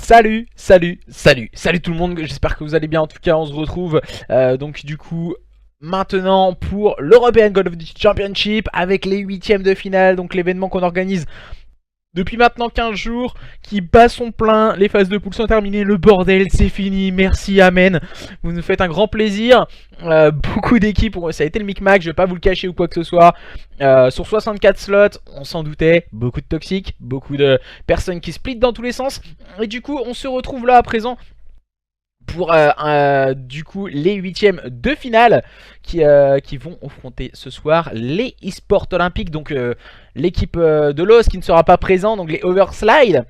Salut tout le monde, j'espère que vous allez bien. En tout cas on se retrouve donc du coup maintenant pour l'European Call of Duty Championship avec les huitièmes de finale, donc l'événement qu'on organise depuis maintenant 15 jours, qui bat son plein. Les phases de poule sont terminées, le bordel c'est fini, merci, amen. Vous nous faites un grand plaisir. Beaucoup d'équipes, ça a été le micmac, je vais pas vous le cacher ou quoi que ce soit. Sur 64 slots, on s'en doutait, beaucoup de toxiques, beaucoup de personnes qui splitent dans tous les sens. Et du coup on se retrouve là à présent pour du coup les huitièmes de finale qui vont affronter ce soir les e-sports olympiques, donc l'équipe de Lost qui ne sera pas présent, donc les Overslide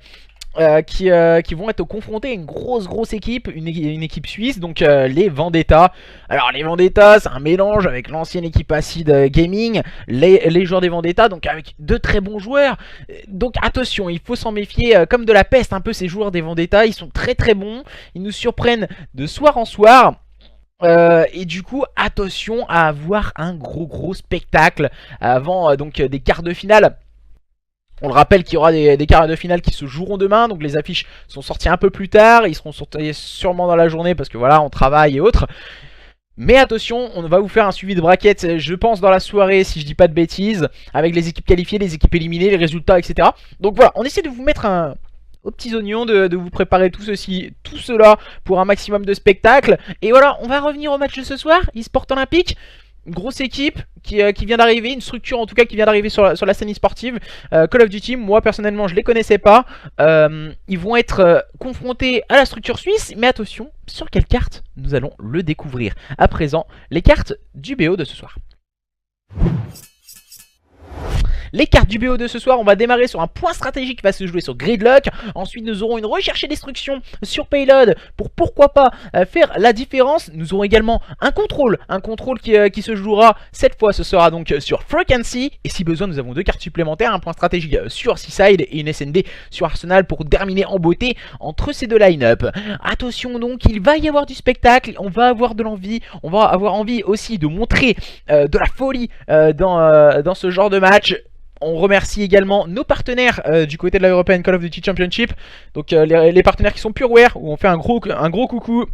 qui vont être confrontés à une grosse équipe, une équipe suisse, donc les Vendetta. Alors les Vendetta c'est un mélange avec l'ancienne équipe Acid Gaming, les joueurs des Vendetta, donc avec de très bons joueurs. Donc attention, il faut s'en méfier comme de la peste un peu ces joueurs des Vendetta, ils sont très bons, ils nous surprennent de soir en soir. Et du coup attention à avoir un gros spectacle avant donc des quarts de finale. On le rappelle qu'il y aura des quarts de finale qui se joueront demain, donc les affiches sont sorties un peu plus tard, ils seront sortis sûrement dans la journée parce que voilà, on travaille et autres. Mais attention, on va vous faire un suivi de bracket, je pense dans la soirée si je dis pas de bêtises, avec les équipes qualifiées, les équipes éliminées, les résultats, etc. Donc voilà, on essaie de vous mettre aux petits oignons, de vous préparer tout cela pour un maximum de spectacle. Et voilà, on va revenir au match de ce soir, e-sport olympique. Une grosse équipe qui vient d'arriver, une structure en tout cas qui vient d'arriver sur la scène sportive. Call of Duty, moi personnellement je les connaissais pas. Ils vont être confrontés à la structure suisse, mais attention, sur quelle carte nous allons le découvrir. À présent, les cartes du BO de ce soir. Les cartes du BO de ce soir, on va démarrer sur un point stratégique qui va se jouer sur Gridlock. Ensuite nous aurons une recherche et destruction sur Payload pour pourquoi pas faire la différence. Nous aurons également un contrôle qui se jouera cette fois, ce sera donc sur Frequency. Et si besoin nous avons deux cartes supplémentaires, un point stratégique sur Seaside et une SND sur Arsenal pour terminer en beauté entre ces deux line-up. Attention donc, il va y avoir du spectacle, on va avoir de l'envie, on va avoir envie aussi de montrer de la folie dans ce genre de match. On remercie également nos partenaires du côté de la European Call of Duty Championship. Donc les partenaires qui sont Pureware, où on fait un gros coucou.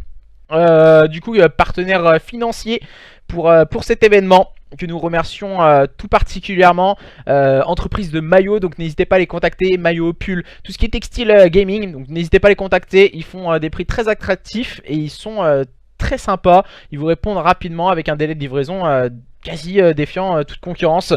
Du coup partenaire financier pour cet événement que nous remercions tout particulièrement. Entreprise de maillots, donc n'hésitez pas à les contacter. Maillots, pulls, tout ce qui est textile gaming, donc n'hésitez pas à les contacter. Ils font des prix très attractifs et ils sont très sympas. Ils vous répondent rapidement avec un délai de livraison quasi défiant toute concurrence.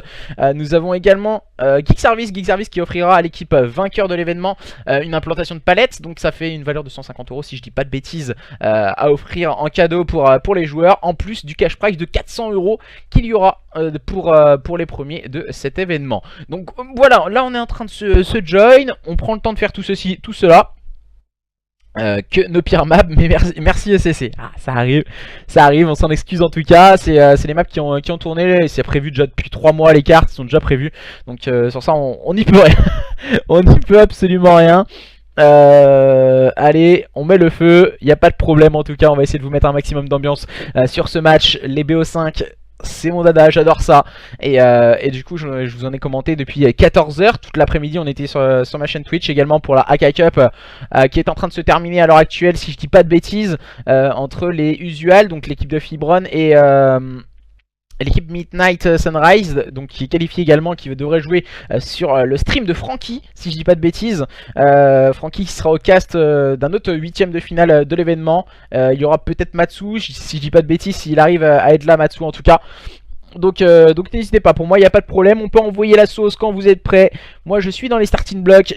Nous avons également Geek Service qui offrira à l'équipe vainqueur de l'événement une implantation de palettes, donc ça fait une valeur de 150 € si je dis pas de bêtises, à offrir en cadeau pour les joueurs, en plus du cash prize de 400 € qu'il y aura pour les premiers de cet événement. Donc voilà, là on est en train de se join, on prend le temps de faire tout cela. Que nos pires maps, mais merci ECC. Ah, ça arrive, on s'en excuse en tout cas. C'est les maps qui ont tourné, c'est prévu déjà depuis 3 mois, les cartes sont déjà prévues. Donc sur ça on n'y peut rien. On n'y peut absolument rien. Allez, on met le feu, il n'y a pas de problème en tout cas. On va essayer de vous mettre un maximum d'ambiance sur ce match. Les BO5, c'est mon dada, j'adore ça. Et du coup je vous en ai commenté depuis 14 h. Toute l'après-midi on était sur ma chaîne Twitch également pour la AK Cup qui est en train de se terminer à l'heure actuelle si je dis pas de bêtises, entre les Usual, donc l'équipe de Fibron, et l'équipe Midnight Sunrise, donc qui est qualifiée également, qui devrait jouer sur le stream de Franky, si je dis pas de bêtises. Franky qui sera au cast d'un autre huitième de finale de l'événement. Il y aura peut-être Matsu, si je dis pas de bêtises, s'il arrive à être là, Matsu en tout cas. Donc n'hésitez pas, pour moi il n'y a pas de problème, on peut envoyer la sauce quand vous êtes prêts. Moi je suis dans les starting blocks.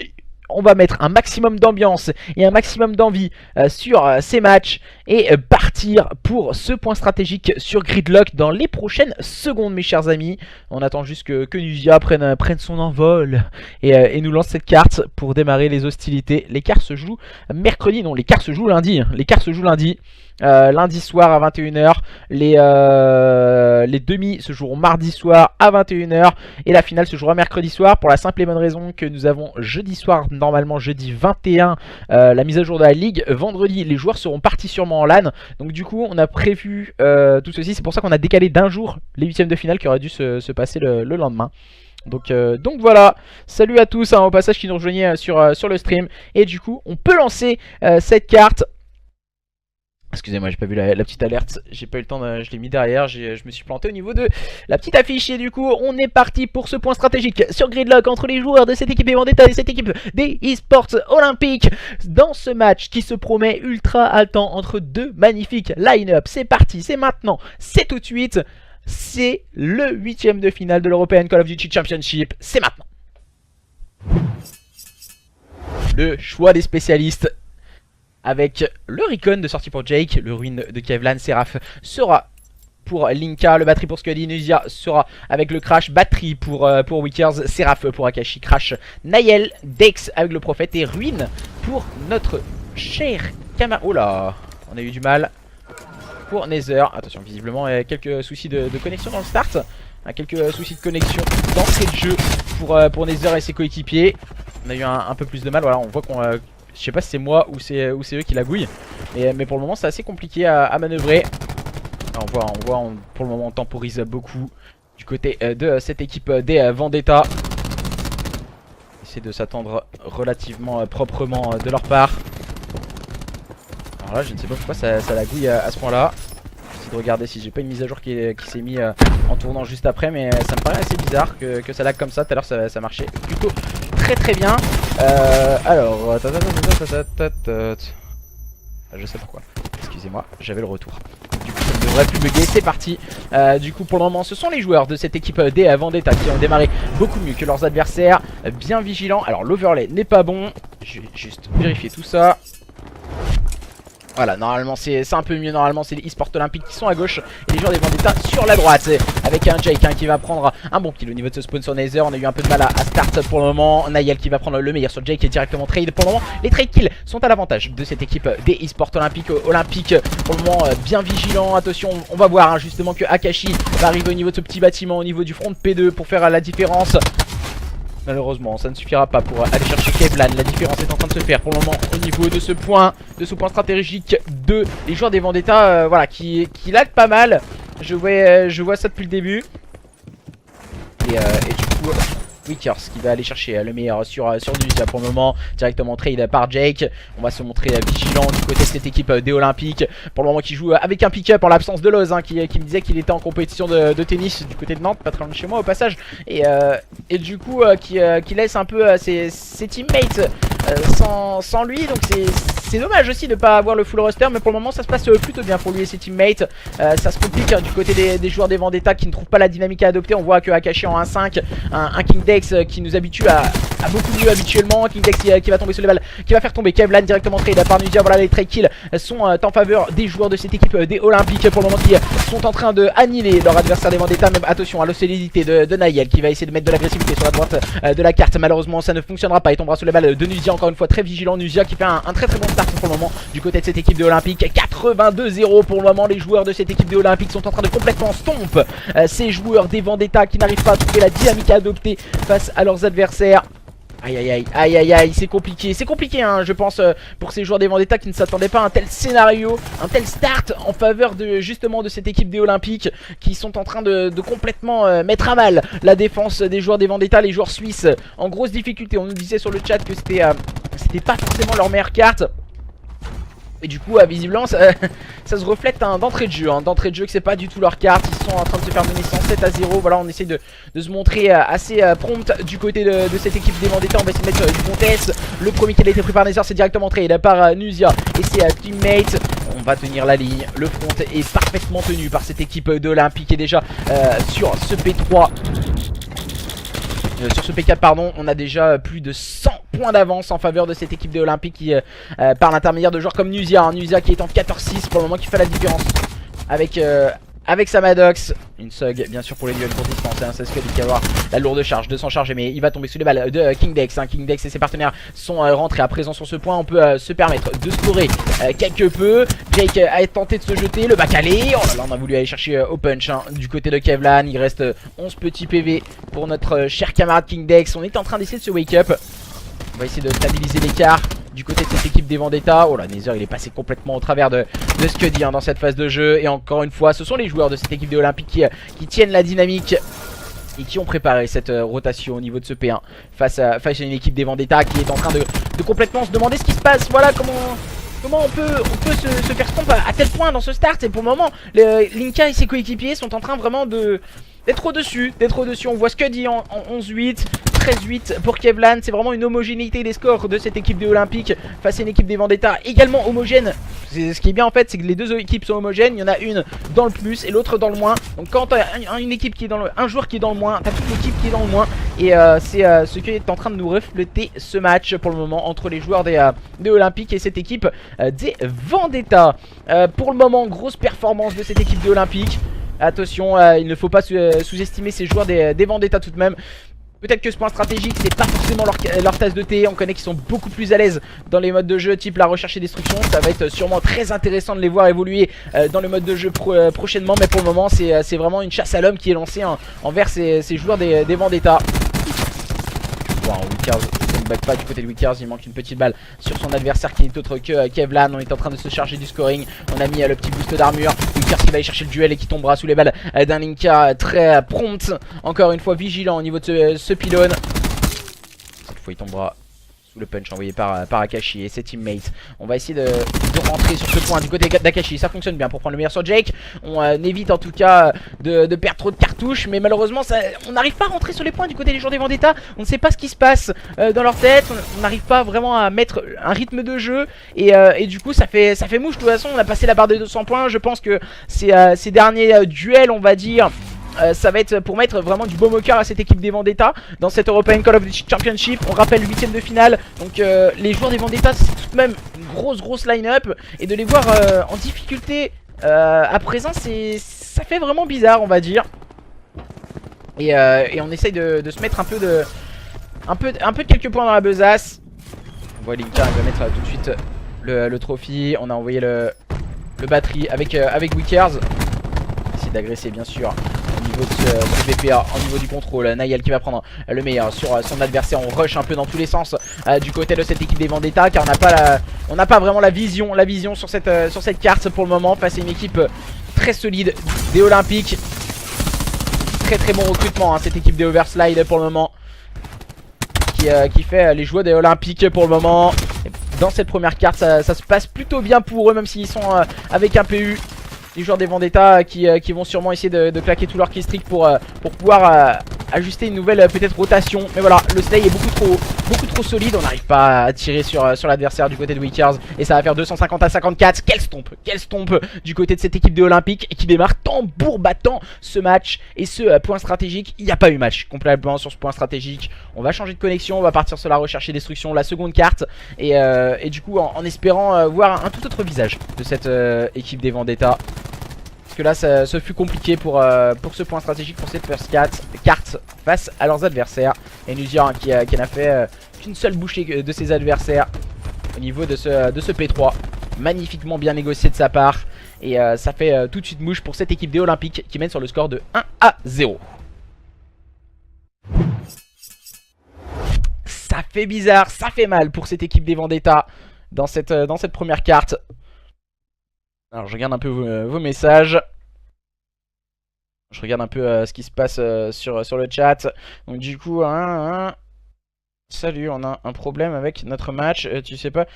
On va mettre un maximum d'ambiance et un maximum d'envie sur ces matchs et partir pour ce point stratégique sur Gridlock dans les prochaines secondes, mes chers amis. On attend juste que Nuzia prenne son envol et nous lance cette carte pour démarrer les hostilités. Les cartes se jouent mercredi, non, les cartes se jouent lundi. Les cartes se jouent lundi. Lundi soir à 21 h. Les demi se joueront mardi soir à 21 h. Et la finale se jouera mercredi soir, pour la simple et bonne raison que nous avons jeudi soir, normalement jeudi 21, la mise à jour de la ligue. Vendredi les joueurs seront partis sûrement en LAN. Donc du coup on a prévu tout ceci. C'est pour ça qu'on a décalé d'un jour les huitièmes de finale qui auraient dû se passer le lendemain. Donc voilà, salut à tous hein, au passage qui nous rejoignaient sur le stream. Et du coup on peut lancer cette carte. Excusez-moi, j'ai pas vu la petite alerte, j'ai pas eu le temps, je l'ai mis derrière, je me suis planté au niveau de la petite affiche. Et du coup, on est parti pour ce point stratégique sur Gridlock entre les joueurs de cette équipe des Vendetta et cette équipe des eSports Olympiques. Dans ce match qui se promet ultra haletant entre deux magnifiques line-up. C'est parti, c'est maintenant, c'est tout de suite, c'est le 8ème de finale de l'European Call of Duty Championship, c'est maintenant. Le choix des spécialistes. Avec le Recon de sortie pour Jake, le Ruin de Kevlan, Seraph sera pour Linka, le batterie pour Scuddy, Nuzia sera avec le Crash, batterie pour Wickers, Seraph pour Akashi, Crash, Naël, Dex avec le Prophète et Ruin pour notre cher camarade. Oh là, on a eu du mal pour Nether. Attention, visiblement, il y a quelques soucis de connexion dans le start. Quelques soucis de connexion d'entrée de jeu pour Nether et ses coéquipiers. On a eu un peu plus de mal, voilà, on voit qu'on... je sais pas si c'est moi ou c'est eux qui la gouillent. Mais pour le moment c'est assez compliqué à manœuvrer. On voit pour le moment on temporise beaucoup du côté de cette équipe des Vendetta. Essayer de s'attendre relativement proprement de leur part. Alors là je ne sais pas pourquoi ça la gouille à ce point là. J'essaie de regarder si j'ai pas une mise à jour qui s'est mise en tournant juste après. Mais ça me paraît assez bizarre que ça lag comme ça. Tout à l'heure ça marchait plutôt très bien. Alors, je sais pourquoi. Excusez-moi, j'avais le retour. Du coup, ça ne devrait plus bugger. C'est parti. Du coup, pour le moment, ce sont les joueurs de cette équipe des Vendetta qui ont démarré beaucoup mieux que leurs adversaires. Bien vigilants. Alors, l'overlay n'est pas bon. Je vais juste vérifier tout ça. Voilà, normalement c'est un peu mieux. Normalement c'est les eSports Olympiques qui sont à gauche et les joueurs des Vendetta sur la droite. Avec un Jake qui va prendre un bon kill au niveau de ce spawn sur Nether. On a eu un peu de mal à start pour le moment. Naël qui va prendre le meilleur sur Jake et directement trade. Pour le moment les trade kills sont à l'avantage de cette équipe des eSports Olympiques. Pour le moment bien vigilant. Attention, on va voir justement que Akashi va arriver au niveau de ce petit bâtiment, au niveau du front de P2 pour faire la différence. Malheureusement ça ne suffira pas pour aller chercher Kevlan. La différence est en train de se faire pour le moment au niveau de ce point stratégique de les joueurs des Vendetta voilà, qui lag pas mal. Je vois ça depuis le début. Et du coup Wickers qui va aller chercher le meilleur sur Nuzia pour le moment. Directement trade par Jake. On va se montrer vigilant du côté de cette équipe des Olympiques. Pour le moment qui joue avec un pick-up en l'absence de Loz qui me disait qu'il était en compétition de tennis du côté de Nantes, pas très loin de chez moi au passage. Et du coup qui laisse un peu ses teammates sans lui. Donc c'est dommage aussi de ne pas avoir le full roster. Mais pour le moment ça se passe plutôt bien pour lui et ses teammates. Ça se complique du côté des joueurs des Vendetta qui ne trouvent pas la dynamique à adopter. On voit que Akashi en 1-5, un King Dex qui nous habitue à beaucoup mieux habituellement. King Dex qui va tomber sur les balles, qui va faire tomber Kevlan directement trade par Nuzia. Voilà, les trade kills sont en faveur des joueurs de cette équipe des Olympiques pour le moment qui sont en train de annihiler leur adversaire des Vendetta. Même attention à la solidité de Naël qui va essayer de mettre de l'agressivité sur la droite de la carte. Malheureusement ça ne fonctionnera pas. Il tombera sur les balles de Nuzia, encore une fois très vigilant. Nuzia qui fait un très bon start pour le moment du côté de cette équipe des Olympiques. 82-0 pour le moment. Les joueurs de cette équipe des Olympiques sont en train de complètement stomp ces joueurs des Vendetta qui n'arrivent pas à trouver la dynamique à adopter face à leurs adversaires. Aïe, c'est compliqué hein, je pense pour ces joueurs des Vendetta qui ne s'attendaient pas à un tel scénario, un tel start en faveur justement de cette équipe des Olympiques qui sont en train de complètement mettre à mal la défense des joueurs des Vendetta, les joueurs suisses en grosse difficulté. On nous disait sur le chat que c'était pas forcément leur meilleure carte. Et du coup visiblement ça se reflète d'entrée de jeu d'entrée de jeu que c'est pas du tout leur carte. Ils sont en train de se faire mener 107-0. Voilà, on essaie de se montrer assez prompt du côté de cette équipe des Vendetta. On va essayer de mettre du contest. Le premier qui a été pris par Nether c'est directement trade par Nuzia et ses teammates. On va tenir la ligne, le front est parfaitement tenu par cette équipe de l'Olympique. Et déjà sur ce P3 sur ce P4 pardon, on a déjà plus de 100 points d'avance en faveur de cette équipe des Olympiques qui par l'intermédiaire de joueurs comme Nuzia, Nuzia qui est en 14-6 pour le moment, qui fait la différence avec sa Maddox. Une Sug bien sûr pour les duels pour dispenser, c'est ce qu'il va y avoir la lourde charge de s'en charger, mais il va tomber sous les balles de King Dex. King Dex et ses partenaires sont rentrés à présent sur ce point. On peut se permettre de scorer quelque peu. Jake a tenté de se jeter, le bac allé. Oh là là, on a voulu aller chercher au punch du côté de Kevlan. Il reste 11 petits PV pour notre cher camarade King Dex. On est en train d'essayer de se wake up. On va essayer de stabiliser l'écart du côté de cette équipe des Vendetta. Oh là, Nether il est passé complètement au travers de Scuddy dans cette phase de jeu. Et encore une fois ce sont les joueurs de cette équipe des Olympiques qui tiennent la dynamique et qui ont préparé cette rotation au niveau de ce P1 face à une équipe des Vendetta qui est en train de complètement se demander ce qui se passe. Voilà comment on peut se faire stomp à tel point dans ce start. Et pour le moment, Linka et ses coéquipiers sont en train vraiment d'être au-dessus. On voit Scuddy en 11-8, 13-8 pour Kevlan. C'est vraiment une homogénéité des scores de cette équipe des Olympiques face à une équipe des Vendetta également homogène. Ce qui est bien en fait, c'est que les deux équipes sont homogènes. Il y en a une dans le plus et l'autre dans le moins. Donc quand t'as une équipe qui est un joueur qui est dans le moins, t'as toute l'équipe qui est dans le moins. Et c'est ce qui est en train de nous refléter ce match pour le moment entre les joueurs des Olympiques et cette équipe des Vendetta. Pour le moment, grosse performance de cette équipe des Olympiques. Attention, il ne faut pas sous-estimer ces joueurs des Vendetta tout de même. Peut-être que ce point stratégique c'est pas forcément leur tasse de thé. On connaît qu'ils sont beaucoup plus à l'aise dans les modes de jeu type la recherche et destruction. Ça va être sûrement très intéressant de les voir évoluer dans le mode de jeu prochainement. Mais pour le moment c'est vraiment une chasse à l'homme qui est lancée envers ces joueurs des Vendetta. Wow, Wickers ne back pas du côté de Wickers, il manque une petite balle sur son adversaire qui n'est autre que Kevlan. On est en train de se charger du scoring. On a mis le petit boost d'armure. Wickers qui va aller chercher le duel et qui tombera sous les balles d'un Linka très prompt. Encore une fois vigilant au niveau de ce pylône. Cette fois il tombera sous le punch envoyé par Akashi et ses teammates. On va essayer de rentrer sur ce point du côté d'Akashi. Ça fonctionne bien pour prendre le meilleur sur Jake. On évite en tout cas de perdre trop de cartouches. Mais malheureusement on n'arrive pas à rentrer sur les points du côté des joueurs des Vendetta. On ne sait pas ce qui se passe dans leur tête. On n'arrive pas vraiment à mettre un rythme de jeu. Et du coup ça fait mouche. De toute façon on a passé la barre des 200 points. Je pense que ces derniers duels on va dire... ça va être pour mettre vraiment du baume au cœur à cette équipe des Vendetta dans cette European Call of Duty Championship. On rappelle 8ème de finale. Donc les joueurs des Vendetta c'est tout de même une grosse line-up. Et de les voir en difficulté à présent ça fait vraiment bizarre on va dire. Et on essaye de se mettre un peu de quelques points dans la besace. On voit Linka va mettre tout de suite le trophy. On a envoyé le batterie avec Wickers. Essayer d'agresser bien sûr au niveau de ce BPA, au niveau du contrôle. Naël qui va prendre le meilleur sur son adversaire. On rush un peu dans tous les sens du côté de cette équipe des Vendetta car on n'a pas vraiment la vision sur cette carte pour le moment face à une équipe très solide des Olympiques. Très bon recrutement cette équipe des Overslide pour le moment qui fait les joueurs des Olympiques pour le moment. Et dans cette première carte ça se passe plutôt bien pour eux même s'ils sont avec un PU. Les joueurs des Vendetta qui vont sûrement essayer de claquer tout leur killstreak pour pouvoir ajuster une nouvelle peut-être rotation. Mais voilà, le slay est beaucoup trop solide. On n'arrive pas à tirer sur l'adversaire du côté de Wickers. Et ça va faire 250 à 54. Quel stomp du côté de cette équipe des Olympiques qui démarre tambour battant ce match. Et ce point stratégique, il n'y a pas eu match complètement sur ce point stratégique. On va changer de connexion, on va partir sur la recherche et destruction, la seconde carte. Et du coup en espérant voir un tout autre visage de cette équipe des Vendetta. Parce que là ce fut compliqué pour ce point stratégique, pour cette first carte face à leurs adversaires. Et Nuzir qui n'a fait qu'une seule bouchée de ses adversaires au niveau de ce P3. Magnifiquement bien négocié de sa part. Et ça fait tout de suite mouche pour cette équipe des Olympiques qui mène sur le score de 1-0. Ça fait bizarre, ça fait mal pour cette équipe des Vendetta dans cette première carte. Alors je regarde un peu vos messages. Je regarde un peu ce qui se passe sur le chat. Donc du coup, salut, on a un problème avec notre match. Tu sais pas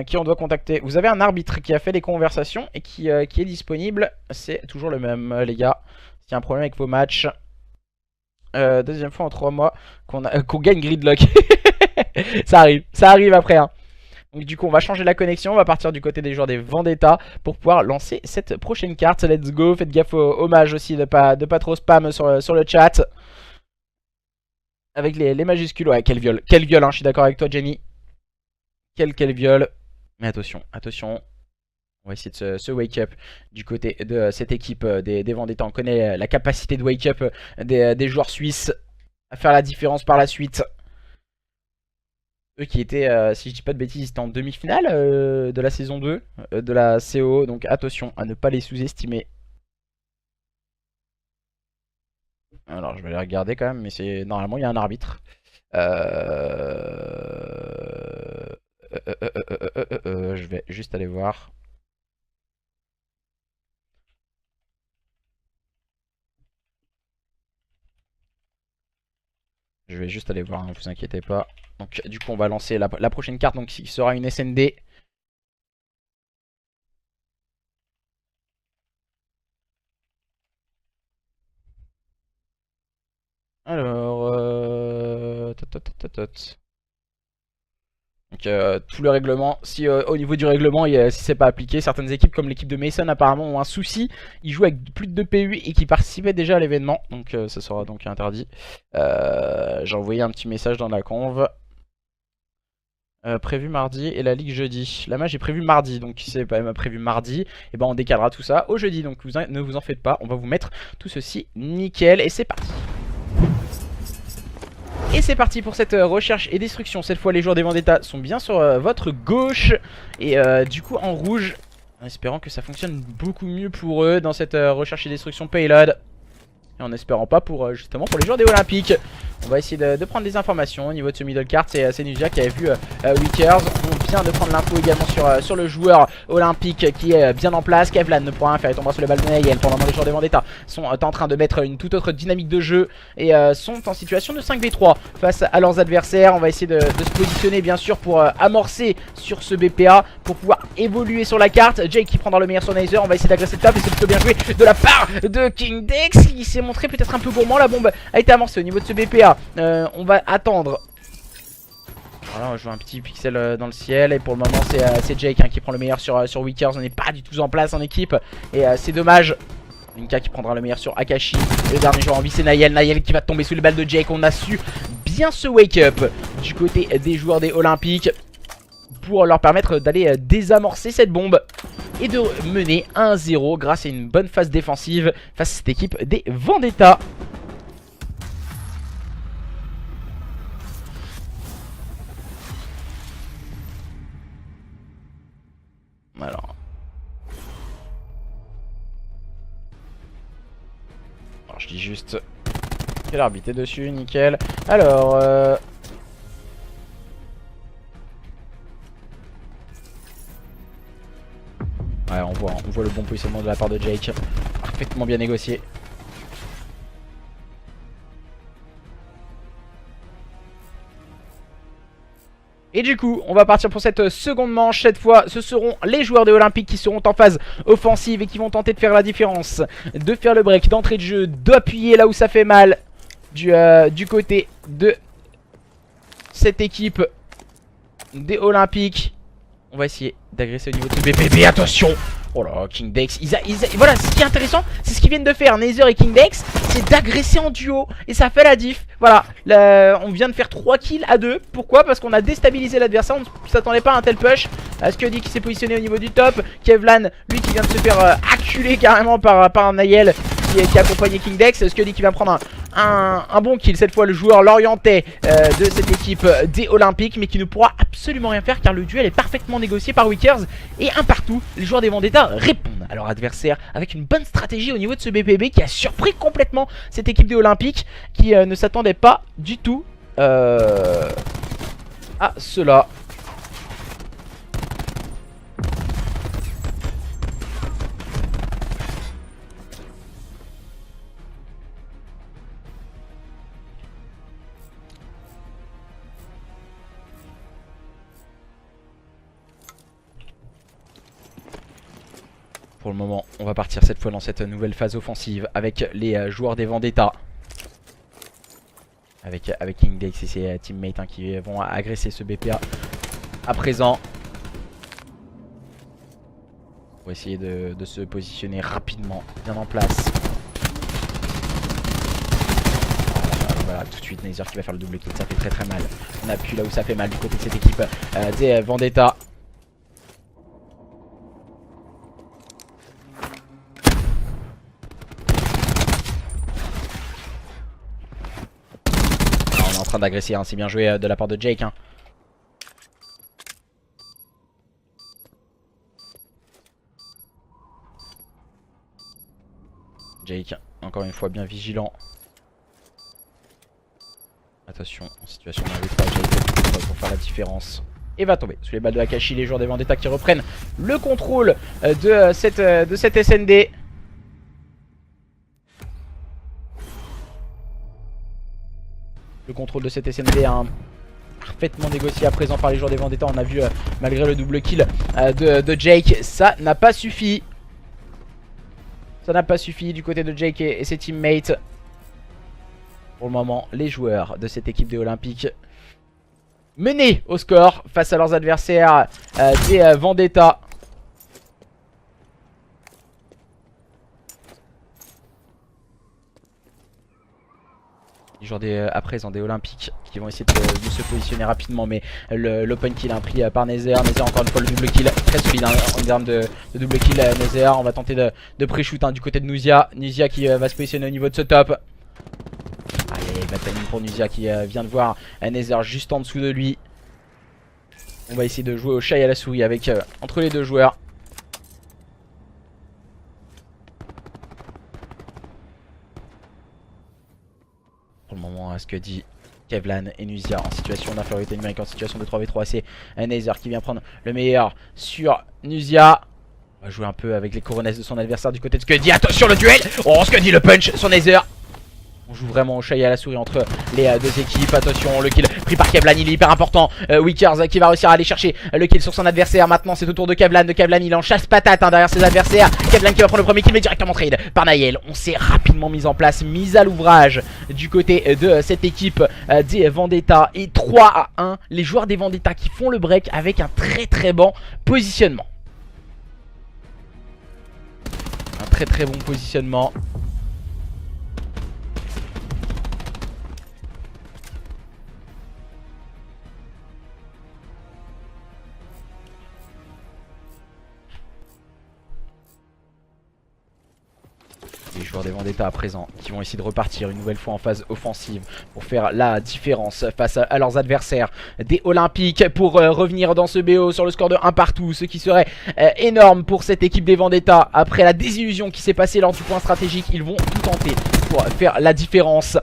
qui on doit contacter. Vous avez un arbitre qui a fait les conversations et qui est disponible. C'est toujours le même les gars. S'il y a un problème avec vos matchs. Deuxième fois en 3 mois qu'on gagne Gridlock. Ça arrive après hein. Donc du coup on va changer la connexion, on va partir du côté des joueurs des Vendetta pour pouvoir lancer cette prochaine carte. Let's go, faites gaffe au hommage aussi de pas trop spam sur le chat. Avec les majuscules, ouais quel viol hein, je suis d'accord avec toi Jenny. Quel viol. Mais attention, on va essayer de se wake up du côté de cette équipe des Vendetta. On connaît la capacité de wake up des joueurs suisses à faire la différence par la suite. Eux qui étaient, si je dis pas de bêtises, étaient en demi-finale de la saison 2 de la CO. Donc attention à ne pas les sous-estimer. Alors je vais les regarder quand même, mais c'est normalement il y a un arbitre. Je vais juste aller voir. Je vais juste aller voir, hein, vous inquiétez pas. Donc du coup on va lancer la prochaine carte, donc qui sera une SND. Alors, donc tout le règlement, si au niveau du règlement, si c'est pas appliqué, certaines équipes comme l'équipe de Mason apparemment ont un souci. Ils jouent avec plus de 2 PU et qui participaient déjà à l'événement, donc ça sera donc interdit. J'ai envoyé un petit message dans la conv. Prévu mardi et la ligue jeudi. La match est prévue mardi, donc si c'est pas prévu mardi, et ben on décalera tout ça au jeudi. Donc ne vous en faites pas, on va vous mettre tout ceci nickel et c'est parti. Et c'est parti pour cette recherche et destruction. Cette fois les joueurs des Vendetta sont bien sur votre gauche. Et du coup en rouge, en espérant que ça fonctionne beaucoup mieux pour eux dans cette recherche et destruction payload. Et en espérant pas pour justement pour les joueurs des Olympiques. On va essayer de prendre des informations au niveau de ce middle card. C'est Nuzia qui avait vu Wickers. On vient de prendre l'info également sur le joueur olympique qui est bien en place. Kevlan ne pourra rien faire, il tombera sur les balles de Nayel. Pour le moment les joueurs des Vendetta sont en train de mettre une toute autre dynamique de jeu. Et sont en situation de 5v3 face à leurs adversaires. On va essayer de se positionner bien sûr pour amorcer sur ce BPA. Pour pouvoir évoluer sur la carte. Jake qui prendra le meilleur sur Nazer. On va essayer d'agresser le top et c'est plutôt bien joué de la part de King Dex. Qui s'est montré peut-être un peu gourmand. La bombe a été amorcée au niveau de ce BPA. On va attendre. Voilà, on va jouer un petit pixel dans le ciel. Et pour le moment c'est Jake hein, qui prend le meilleur sur Wickers. On n'est pas du tout en place en équipe. Et c'est dommage. Linka qui prendra le meilleur sur Akashi. Et le dernier joueur en vie c'est Nayel. Nayel qui va tomber sous les balles de Jake. On a su bien se wake up du côté des joueurs des Olympiques pour leur permettre d'aller désamorcer cette bombe et de mener 1-0 grâce à une bonne phase défensive face à cette équipe des Vendetta. Alors je dis juste que l'arbitre est dessus, nickel. Alors ouais, on voit le bon positionnement de la part de Jake. Parfaitement bien négocié. Et du coup, on va partir pour cette seconde manche. Cette fois, ce seront les joueurs des Olympiques qui seront en phase offensive et qui vont tenter de faire la différence, de faire le break, d'entrée de jeu, d'appuyer là où ça fait mal du côté de cette équipe des Olympiques. On va essayer d'agresser au niveau de ce BPB. Attention! Oh là, King Dex, voilà, ce qui est intéressant, c'est ce qu'ils viennent de faire, Nether et King Dex, c'est d'agresser en duo, et ça fait la diff. Voilà, on vient de faire 3 kills à 2, pourquoi? Parce qu'on a déstabilisé l'adversaire, on ne s'attendait pas à un tel push. Skuddy qui s'est positionné au niveau du top, Kevlan, lui qui vient de se faire acculer carrément par un Nayel qui accompagnait King Dex. Skuddy qui va prendre un bon kill, cette fois le joueur l'orientait de cette équipe des Olympiques, mais qui ne pourra absolument rien faire car le duel est parfaitement négocié par Wickers. Et un partout, les joueurs des Vendetta répondent à leur adversaire avec une bonne stratégie au niveau de ce BPB qui a surpris complètement cette équipe des Olympiques qui ne s'attendait pas du tout à cela. Pour le moment, on va partir cette fois dans cette nouvelle phase offensive avec les joueurs des Vendetta. Avec King Dex et ses teammates hein, qui vont agresser ce BPA à présent. On va essayer de se positionner rapidement, bien en place. Voilà, tout de suite Nether qui va faire le double kill, ça fait très mal. On appuie là où ça fait mal du côté de cette équipe des Vendetta. D'agresser, hein. C'est bien joué de la part de Jake hein. Jake, encore une fois bien vigilant. Attention, en situation de pas Jake pour faire la différence. Et va tomber sous les balles de Akashi, les joueurs des Vendetta qui reprennent le contrôle de cette SND. Le contrôle de cette SMD parfaitement négocié à présent par les joueurs des Vendetta. On a vu malgré le double kill de Jake, ça n'a pas suffi. Ça n'a pas suffi du côté de Jake et ses teammates. Pour le moment, les joueurs de cette équipe des Olympiques menés au score face à leurs adversaires des Vendetta. Les joueurs à présent des Olympiques qui vont essayer de se positionner rapidement, mais l'open kill pris par Nether. Nether encore une fois le double kill, très solide en termes de double kill. Nether, on va tenter de pré-shoot du côté de Nuzia. Nuzia qui va se positionner au niveau de ce top. Allez, bad timing pour Nuzia qui vient de voir Nether juste en dessous de lui. On va essayer de jouer au chat et à la souris avec entre les deux joueurs. Pour le moment, ce que dit Kevlan et Nuzia en situation d'infériorité numérique, en situation de 3v3, c'est Nether qui vient prendre le meilleur sur Nuzia. On va jouer un peu avec les coronesses de son adversaire du côté de Scuddy. Attention le duel. Oh, Scuddy le punch sur Nether. On joue vraiment au chat et à la souris entre les deux équipes. Attention, le kill pris par Kevlan, il est hyper important. Wickers qui va réussir à aller chercher le kill sur son adversaire. Maintenant c'est au tour de Kevlan. Il est en chasse patate derrière ses adversaires. Kevlan qui va prendre le premier kill mais directement trade par Naël. On s'est rapidement mis en place, mise à l'ouvrage du côté de cette équipe des Vendetta. Et 3-1, les joueurs des Vendetta qui font le break avec un très bon positionnement. Un très bon positionnement. Les joueurs des Vendetta à présent qui vont essayer de repartir une nouvelle fois en phase offensive pour faire la différence face à leurs adversaires des Olympiques, pour revenir dans ce BO sur le score de 1 partout, ce qui serait énorme pour cette équipe des Vendetta. Après la désillusion qui s'est passée lors du point stratégique, ils vont tout tenter pour faire la différence.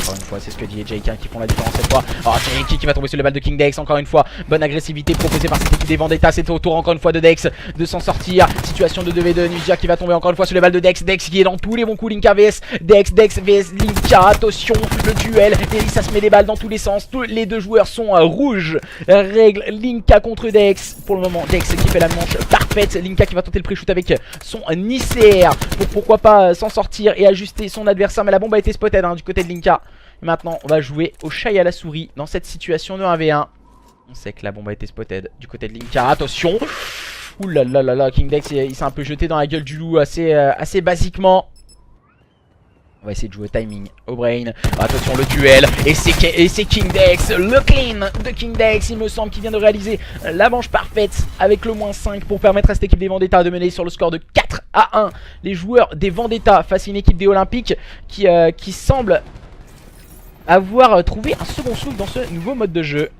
Encore une fois, c'est ce que dit Jake qui font la différence cette fois. Oh, Jake qui va tomber sur le balle de King Dex. Encore une fois, bonne agressivité proposée par cette équipe des Vendetta. C'est au tour encore une fois de Dex de s'en sortir. Situation de 2v2. Nuzia qui va tomber encore une fois sur le balle de Dex. Dex qui est dans tous les bons coups. Linka vs Dex. Dex vs Linka. Attention, le duel. Et ça se met des balles dans tous les sens. Tous les deux joueurs sont rouges. Règle Linka contre Dex. Pour le moment, Dex qui fait la manche parfaite. Linka qui va tenter le pré-shoot avec son ICR pour pourquoi pas s'en sortir et ajuster son adversaire. Mais la bombe a été spotted du côté de Linka. Maintenant on va jouer au chat et à la souris dans cette situation de 1v1. On sait que la bombe a été spotted du côté de Linka. Attention. Oulalalala, King Dex il s'est un peu jeté dans la gueule du loup assez basiquement. On va essayer de jouer au timing, au brain. Attention le duel. Et c'est King Dex, le clean de King Dex, il me semble, qui vient de réaliser la manche parfaite avec le -5 pour permettre à cette équipe des Vendetta de mener sur le score de 4-1. Les joueurs des Vendetta face à une équipe des Olympiques qui semble avoir trouvé un second souffle dans ce nouveau mode de jeu.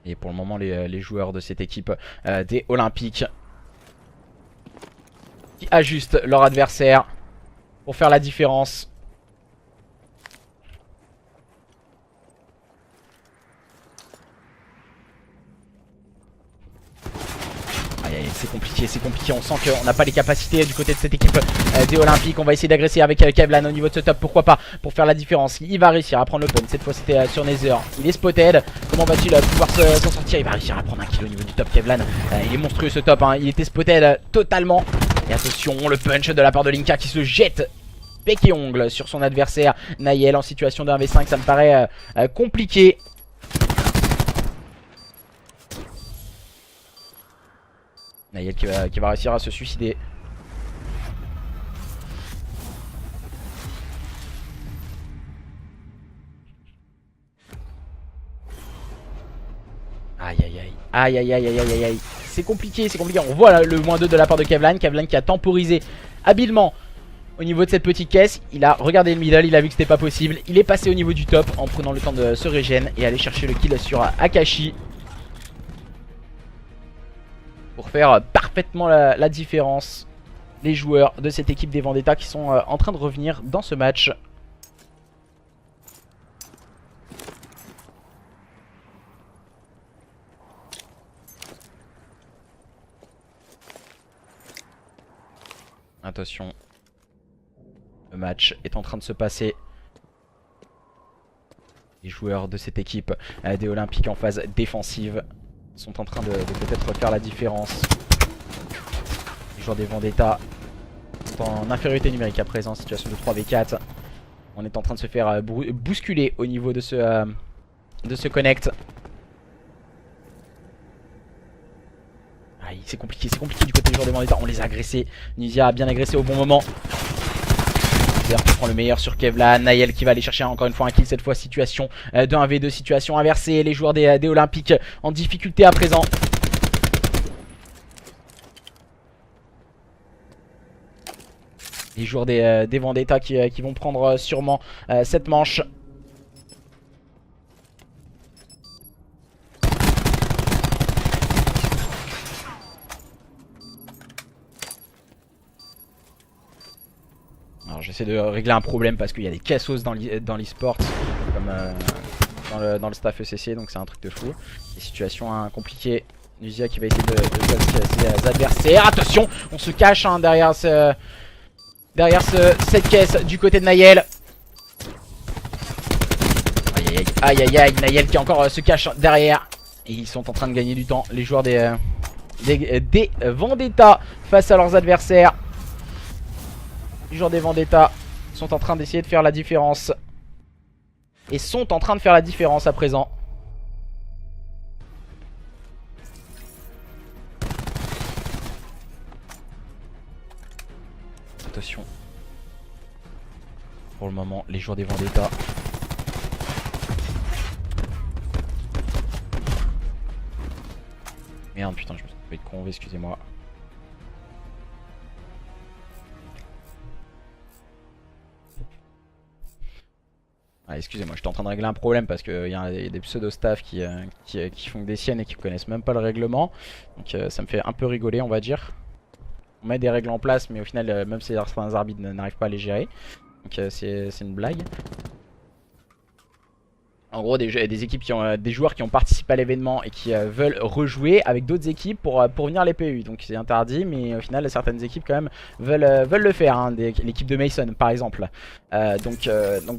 Et pour le moment les joueurs de cette équipe des Olympiques qui ajustent leur adversaire pour faire la différence. C'est compliqué, on sent qu'on n'a pas les capacités du côté de cette équipe des Olympiques. On va essayer d'agresser avec Kevlan au niveau de ce top, pourquoi pas, pour faire la différence. Il va réussir à prendre l'open, cette fois c'était sur Nether. Il est spotted, comment va-t-il pouvoir s'en sortir? Il va réussir à prendre un kill au niveau du top. Kevlan, il est monstrueux ce top, il était spotted totalement. Et attention, le punch de la part de Linka qui se jette bec et ongle sur son adversaire Naël en situation de 1v5, ça me paraît compliqué. Naël qui va réussir à se suicider. Aïe aïe aïe. Aïe aïe aïe aïe aïe aïe. C'est compliqué, c'est compliqué. On voit là, le -2 de la part de Kevlan. Kevlan qui a temporisé habilement au niveau de cette petite caisse. Il a regardé le middle, il a vu que c'était pas possible. Il est passé au niveau du top en prenant le temps de se régène et aller chercher le kill sur Akashi. Pour faire parfaitement la différence. les joueurs de cette équipe des Vendetta qui sont en train de revenir dans ce match. Attention, le match est en train de se passer. Les joueurs de cette équipe des Olympiques en phase défensive sont en train de peut-être faire la différence. Les joueurs des Vendetta sont en infériorité numérique à présent, situation de 3v4. On est en train de se faire bousculer au niveau de ce connect. C'est compliqué du côté des joueurs des Vendetta. On les a agressés. Nizia a bien agressé au bon moment. Nizia qui prend le meilleur sur Kevlar. Naël qui va aller chercher encore une fois un kill. Cette fois situation de 1v2, situation inversée. Les joueurs des Olympiques en difficulté à présent. Les joueurs des Vendetta qui vont prendre sûrement cette manche. Alors j'essaie de régler un problème parce qu'il y a des cassos dans l'e-sport comme dans le staff ECC, donc c'est un truc de fou. Des situations compliquées. Nuzia qui va essayer de ses adversaires. Attention, on se cache derrière cette caisse du côté de Naël. Aïe aïe aïe, Naël qui encore se cache derrière. Et ils sont en train de gagner du temps, les joueurs des Vendetta face à leurs adversaires. Les joueurs des Vendetta sont en train d'essayer de faire la différence. Et sont en train de faire la différence à présent. Attention. Pour le moment, les joueurs des Vendetta. Merde, putain, je me suis fait con, excusez-moi. Ah, excusez-moi, j'étais en train de régler un problème parce qu'il y a des pseudo-staff qui font des siennes et qui connaissent même pas le règlement. Donc ça me fait un peu rigoler, on va dire. On met des règles en place, mais au final, même si certains arbitres n'arrivent pas à les gérer. Donc c'est une blague. En gros, des équipes des joueurs qui ont participé à l'événement et qui veulent rejouer avec d'autres équipes pour venir les PU. Donc c'est interdit, mais au final, certaines équipes quand même veulent le faire. Hein, l'équipe de Mason, par exemple. Donc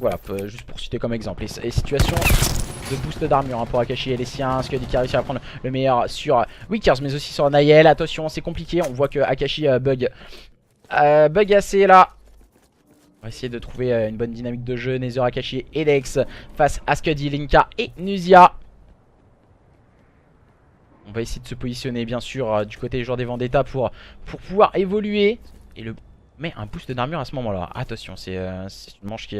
voilà, juste pour citer comme exemple. Et situation de boost d'armure hein, pour Akashi et les siens. Scuddy qui a réussi à prendre le meilleur sur Wickers, mais aussi sur Naël. Attention, c'est compliqué. On voit que Akashi bug assez là. On va essayer de trouver une bonne dynamique de jeu. Nether, Akashi et Dex face à Scuddy, Linka et Nuzia. On va essayer de se positionner bien sûr du côté des joueurs des Vendetta pour pouvoir évoluer. Et mais un boost d'armure à ce moment là. Attention, c'est une manche qui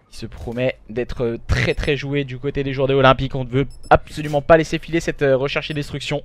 se promet d'être très très jouée du côté des joueurs des Olympiques. On ne veut absolument pas laisser filer cette recherche et destruction.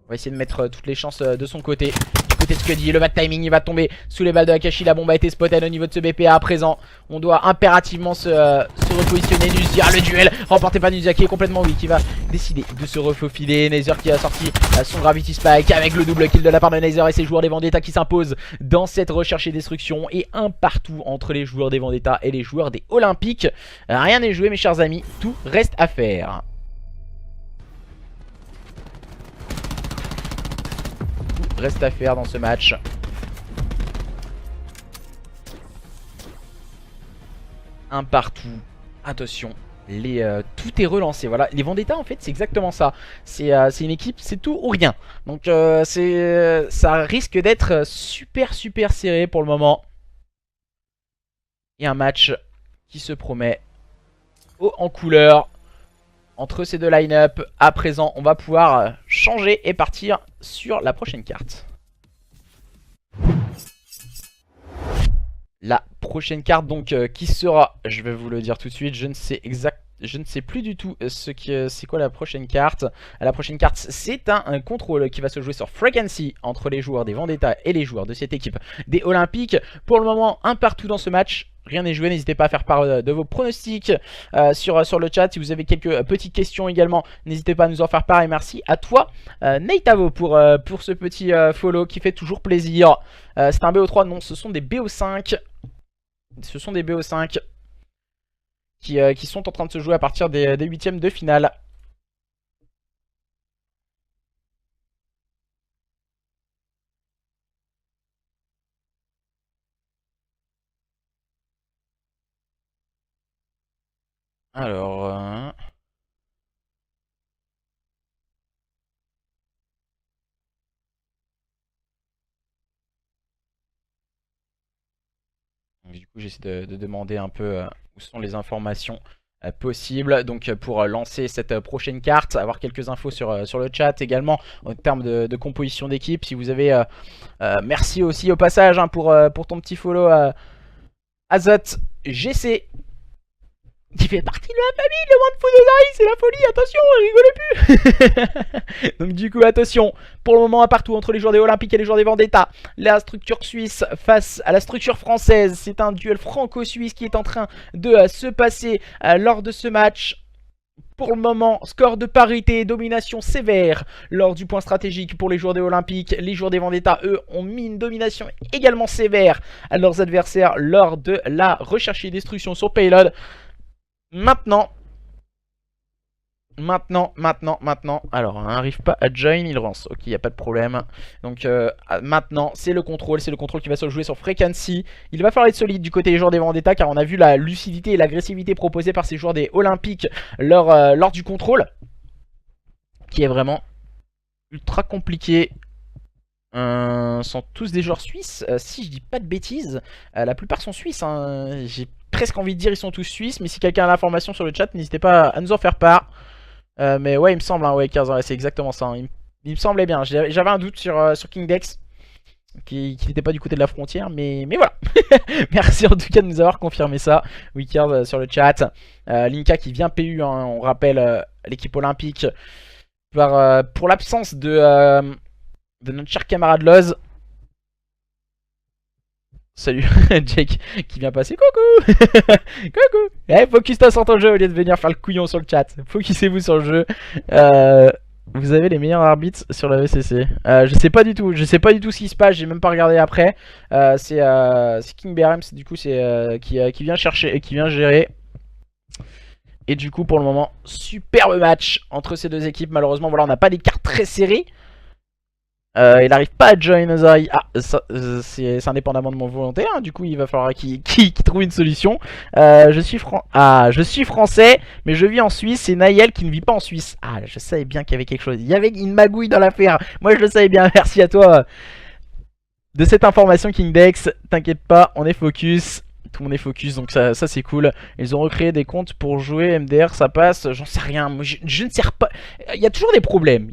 On va essayer de mettre toutes les chances de son côté. Côté de Scuddy, le bad timing, il va tomber sous les balles de Akashi. La bombe a été spotted au niveau de ce BPA à présent. On doit impérativement se repositionner. Nuzia, le duel remporté par Nuzia qui est complètement weak, qui va décider de se refaufiler. Nether qui a sorti son Gravity Spike avec le double kill de la part de Nether et ses joueurs des Vendetta qui s'imposent dans cette recherche et destruction. Et un partout entre les joueurs des Vendetta et les joueurs des Olympiques. Rien n'est joué mes chers amis, tout reste à faire. Reste à faire dans ce match. Un partout. Attention. Tout est relancé. Voilà. Les Vendetta en fait c'est exactement ça. C'est une équipe, c'est tout ou rien. Donc ça risque d'être super serré pour le moment. Et un match qui se promet haut en couleur. Entre ces deux line-up, à présent, on va pouvoir changer et partir sur la prochaine carte. La prochaine carte, donc, qui sera, je vais vous le dire tout de suite, je ne sais plus du tout c'est quoi la prochaine carte. La prochaine carte, c'est un contrôle qui va se jouer sur Frequency entre les joueurs des Vendetta et les joueurs de cette équipe des Olympiques. Pour le moment, un partout dans ce match. rien n'est joué, n'hésitez pas à faire part de vos pronostics sur le chat. Si vous avez quelques petites questions également, n'hésitez pas à nous en faire part. Et merci à toi, Neitavo, pour ce petit follow qui fait toujours plaisir. C'est un BO3, non, ce sont des BO5. Ce sont des BO5 qui sont en train de se jouer à partir des huitièmes de finale. Alors... Du coup, j'essaie de demander un peu où sont les informations possibles. Donc, pour lancer cette prochaine carte, avoir quelques infos sur le chat également en termes de composition d'équipe. Si vous avez... merci aussi au passage hein, pour ton petit follow Azot GC. Qui fait partie de la famille, le One Food c'est la folie, attention, rigolez plus. Donc du coup, attention, pour le moment, à partout entre les joueurs des Olympiques et les joueurs des Vendetta, la structure suisse face à la structure française, c'est un duel franco-suisse qui est en train de se passer lors de ce match. Pour le moment, score de parité, domination sévère lors du point stratégique pour les joueurs des Olympiques. Les joueurs des Vendetta, eux, ont mis une domination également sévère à leurs adversaires lors de la recherche et destruction sur Payload. Maintenant. Alors, on n'arrive pas à join, il lance. Ok, il n'y a pas de problème. Donc, maintenant, c'est le contrôle. C'est le contrôle qui va se jouer sur Frequency. Il va falloir être solide du côté des joueurs des Vendetta, car on a vu la lucidité et l'agressivité proposée par ces joueurs des Olympiques lors du contrôle. Qui est vraiment ultra compliqué. Sont tous des joueurs suisses. Si je dis pas de bêtises, la plupart sont suisses. Hein. J'ai presque envie de dire ils sont tous suisses. Mais si quelqu'un a l'information sur le chat, n'hésitez pas à nous en faire part. Mais ouais, il me semble, hein, ouais, 15 ans, c'est exactement ça. Hein. Il me semblait bien. J'avais un doute sur Kingdex, qui n'était pas du côté de la frontière, mais voilà. Merci en tout cas de nous avoir confirmé ça. Wickard sur le chat. Linka qui vient PU, hein, on rappelle l'équipe olympique. Pour l'absence de notre cher camarade Loz. Salut, Jake qui vient passer. Coucou. Coucou. Eh, focus-toi sur ton jeu au lieu de venir faire le couillon sur le chat. Focusez-vous sur le jeu. Vous avez les meilleurs arbitres sur la VCC. Je sais pas du tout ce qui se passe. J'ai même pas regardé après. C'est King BRM, du coup c'est qui vient chercher et qui vient gérer. Et du coup pour le moment, superbe match entre ces deux équipes. Malheureusement, voilà, on n'a pas des cartes très serrées. Il n'arrive pas à join Ozai. Ah, c'est indépendamment de mon volonté. Hein. Du coup, il va falloir qu'il trouve une solution. Je suis français, mais je vis en Suisse. C'est Naël qui ne vit pas en Suisse. Ah, je savais bien qu'il y avait quelque chose. Il y avait une magouille dans l'affaire. Moi, je le savais bien. Merci à toi de cette information, Kingdex. T'inquiète pas, on est focus. Tout le monde est focus, donc ça c'est cool. Ils ont recréé des comptes pour jouer MDR, ça passe, j'en sais rien. Moi, je ne sers pas. Il y a toujours des problèmes.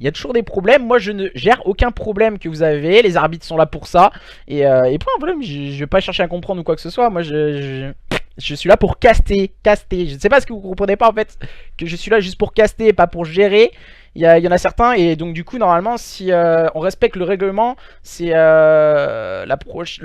Moi, je ne gère aucun problème que vous avez. Les arbitres sont là pour ça. Et point, voilà, je vais pas chercher à comprendre ou quoi que ce soit. Moi, je suis là pour caster. Je ne sais pas ce que vous comprenez pas en fait. Que je suis là juste pour caster et pas pour gérer. Il y en a certains, et donc du coup normalement si on respecte le règlement, c'est le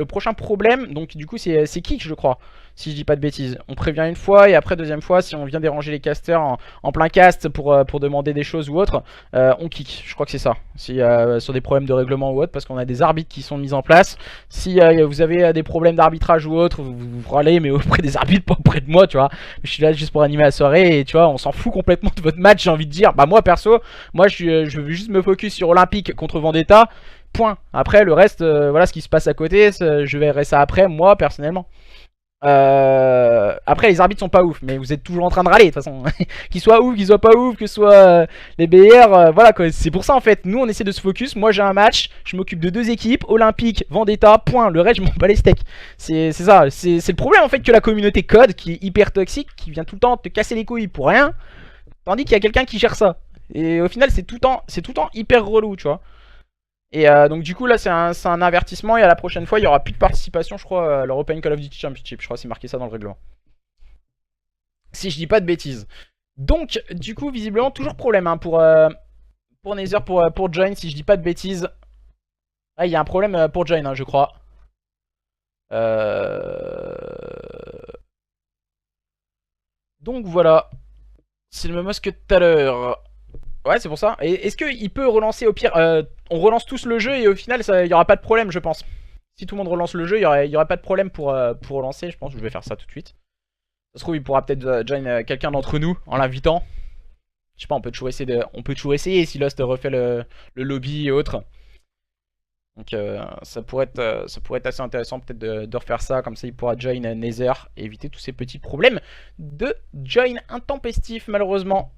prochain problème. Donc du coup c'est kick, je crois, si je dis pas de bêtises. On prévient une fois et après deuxième fois, si on vient déranger les casters en plein cast pour demander des choses ou autre, on kick. Je crois que c'est ça. Si sur des problèmes de règlement ou autre, parce qu'on a des arbitres qui sont mis en place. Si vous avez des problèmes d'arbitrage ou autre, vous râlez, mais auprès des arbitres, pas auprès de moi, tu vois. Je suis là juste pour animer la soirée et tu vois, on s'en fout complètement de votre match, j'ai envie de dire. Bah moi perso, moi je veux juste me focus sur Olympique contre Vendetta. Point. Après le reste, voilà ce qui se passe à côté, je verrai ça après, moi personnellement. Après les arbitres sont pas ouf, mais vous êtes toujours en train de râler de toute façon. Qu'ils soient ouf, qu'ils soient pas ouf, que ce soit les BR, voilà quoi. C'est pour ça en fait, nous on essaie de se focus. Moi j'ai un match, je m'occupe de deux équipes, Olympique, Vendetta, point. Le reste je m'en bats les steaks. C'est ça, c'est le problème en fait que la communauté code qui est hyper toxique, qui vient tout le temps te casser les couilles pour rien. Tandis qu'il y a quelqu'un qui gère ça. Et au final c'est tout le temps hyper relou, tu vois. Et donc du coup là c'est un avertissement, et à la prochaine fois il y aura plus de participation, je crois, à l'European Call of Duty Championship. Je crois que c'est marqué ça dans le règlement, si je dis pas de bêtises. Donc du coup visiblement toujours problème hein, pour Nether, pour join, si je dis pas de bêtises. Ah, il y a un problème pour join hein, je crois. Donc voilà, c'est le même os que tout à l'heure. Ouais, c'est pour ça. Et est-ce qu'il peut relancer au pire on relance tous le jeu et au final, il n'y aura pas de problème, je pense. Si tout le monde relance le jeu, il y aurait pas de problème pour relancer. Je pense que je vais faire ça tout de suite. Ça se trouve, il pourra peut-être join quelqu'un d'entre nous en l'invitant. Je sais pas, on peut toujours essayer si Lost refait le lobby et autres. Donc ça pourrait être assez intéressant peut-être de refaire ça. Comme ça, il pourra join Nether et éviter tous ces petits problèmes de join intempestif, malheureusement.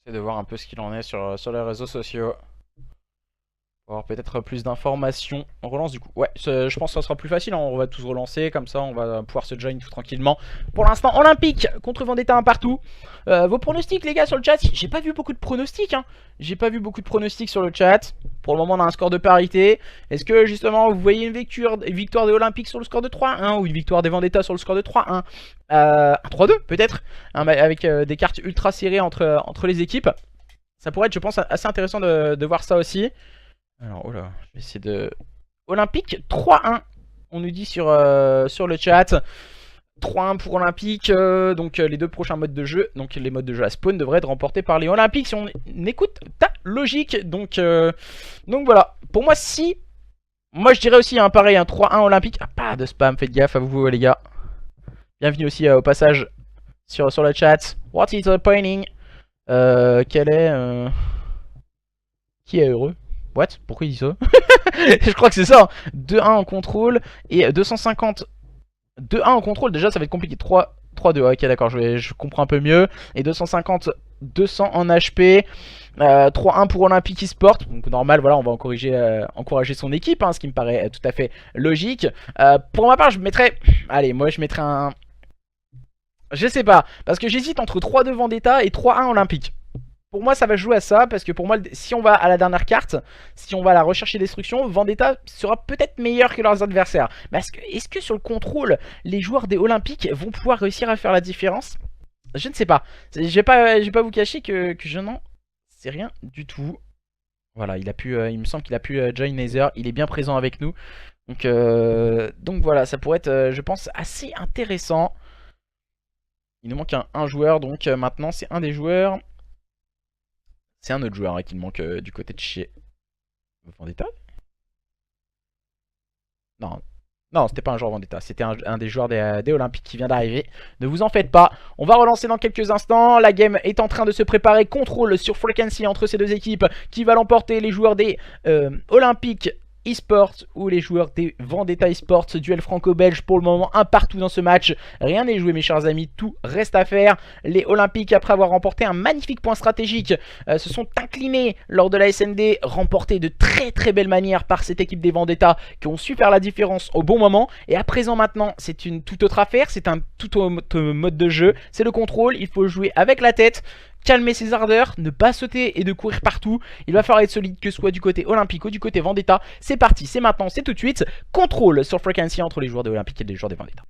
J'essaie de voir un peu ce qu'il en est sur les réseaux sociaux. Pour avoir peut-être plus d'informations. On relance du coup. Ouais, je pense que ça sera plus facile. Hein. On va tous relancer. Comme ça, on va pouvoir se join tout tranquillement. Pour l'instant, Olympique contre Vendetta un partout. Vos pronostics, les gars, sur le chat. J'ai pas vu beaucoup de pronostics. Hein. J'ai pas vu beaucoup de pronostics sur le chat. Pour le moment, on a un score de parité. Est-ce que justement, vous voyez une victoire des Olympiques sur le score de 3-1 ou une victoire des Vendetta sur le score de 3-1 un 3-2 peut-être, hein, avec des cartes ultra serrées entre les équipes. Ça pourrait être, je pense, assez intéressant de voir ça aussi. Alors, oh là, je vais essayer de... Olympique, 3-1, on nous dit sur le chat. 3-1 pour Olympique, donc les deux prochains modes de jeu, donc les modes de jeu à spawn devraient être remportés par les Olympiques si on écoute ta logique. Donc voilà, pour moi si... Moi je dirais aussi un pareil, un 3-1 Olympique. Ah, pas de spam, faites gaffe à vous les gars. Bienvenue aussi au passage sur le chat. What is the pointing? Quel est... Qui est heureux? What? Pourquoi il dit ça? Je crois que c'est ça. 2-1 en contrôle et 250. 2-1 en contrôle, déjà ça va être compliqué. 3-2, ok d'accord, je comprends un peu mieux. Et 250, 200 en HP. 3-1 pour Olympique eSport. Donc normal, voilà, on va encourager son équipe, hein, ce qui me paraît tout à fait logique. Pour ma part, je mettrais... Allez, moi je mettrais un... Je sais pas, parce que j'hésite entre 3-2 Vendetta et 3-1 Olympique. Pour moi ça va jouer à ça, parce que pour moi si on va à la dernière carte, si on va à la recherche et destruction, Vendetta sera peut-être meilleur que leurs adversaires. Mais est-ce que sur le contrôle, les joueurs des Olympiques vont pouvoir réussir à faire la différence? Je ne sais pas. Je vais pas vous cacher que je n'en sais rien du tout. Voilà, il me semble qu'il a pu join Nether, il est bien présent avec nous. Donc voilà, ça pourrait être, je pense, assez intéressant. Il nous manque un joueur, donc maintenant c'est un des joueurs... C'est un autre joueur hein, qui me manque du côté de chez Vendetta. Non, non, c'était pas un joueur Vendetta, c'était un des joueurs des Olympiques qui vient d'arriver. Ne vous en faites pas, on va relancer dans quelques instants. La game est en train de se préparer. Contrôle sur Frequency entre ces deux équipes. Qui va l'emporter? Les joueurs des Olympiques eSports ou les joueurs des Vendetta eSports? Duel franco-belge pour le moment, un partout dans ce match. Rien n'est joué mes chers amis, tout reste à faire. Les Olympiques, après avoir remporté un magnifique point stratégique, se sont inclinés lors de la SND, remportés de très très belle manière par cette équipe des Vendetta qui ont su faire la différence au bon moment. Et à présent maintenant, c'est une toute autre affaire, c'est un tout autre mode de jeu, c'est le contrôle, il faut jouer avec la tête. Calmer ses ardeurs, ne pas sauter et de courir partout. Il va falloir être solide que ce soit du côté Olympique ou du côté Vendetta. C'est parti, c'est maintenant, c'est tout de suite. Contrôle sur Frequency entre les joueurs de Olympique et les joueurs des Vendetta.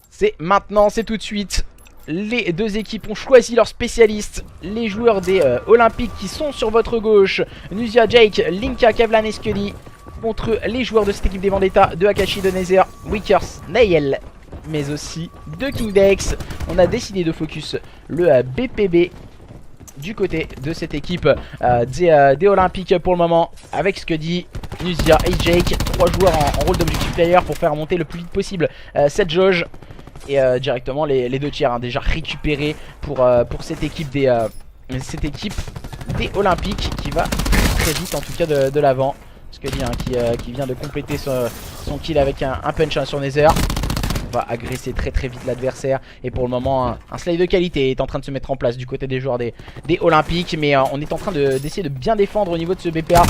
C'est maintenant, c'est tout de suite. Les deux équipes ont choisi leurs spécialistes. Les joueurs des Olympiques qui sont sur votre gauche. Nuzia, Jake, Linka, Kevlan et Scully. Contre les joueurs de cette équipe des Vendetta, de Akashi, de Nether, Wickers, Nael, mais aussi de Kingdex. On a décidé de focus le BPB du côté de cette équipe des Olympiques pour le moment, avec Scuddy, Nuzia et Jake. 3 joueurs en rôle d'objectif player pour faire monter le plus vite possible cette jauge. Et directement les 2 tiers hein, déjà récupérés pour cette équipe des Olympiques qui va très vite en tout cas de l'avant. Scuddy hein, qui vient de compléter son kill avec un punch hein, sur Nether. On va agresser très très vite l'adversaire. Et pour le moment un slide de qualité est en train de se mettre en place du côté des joueurs des Olympiques. Mais on est en train d'essayer de bien défendre au niveau de ce BPA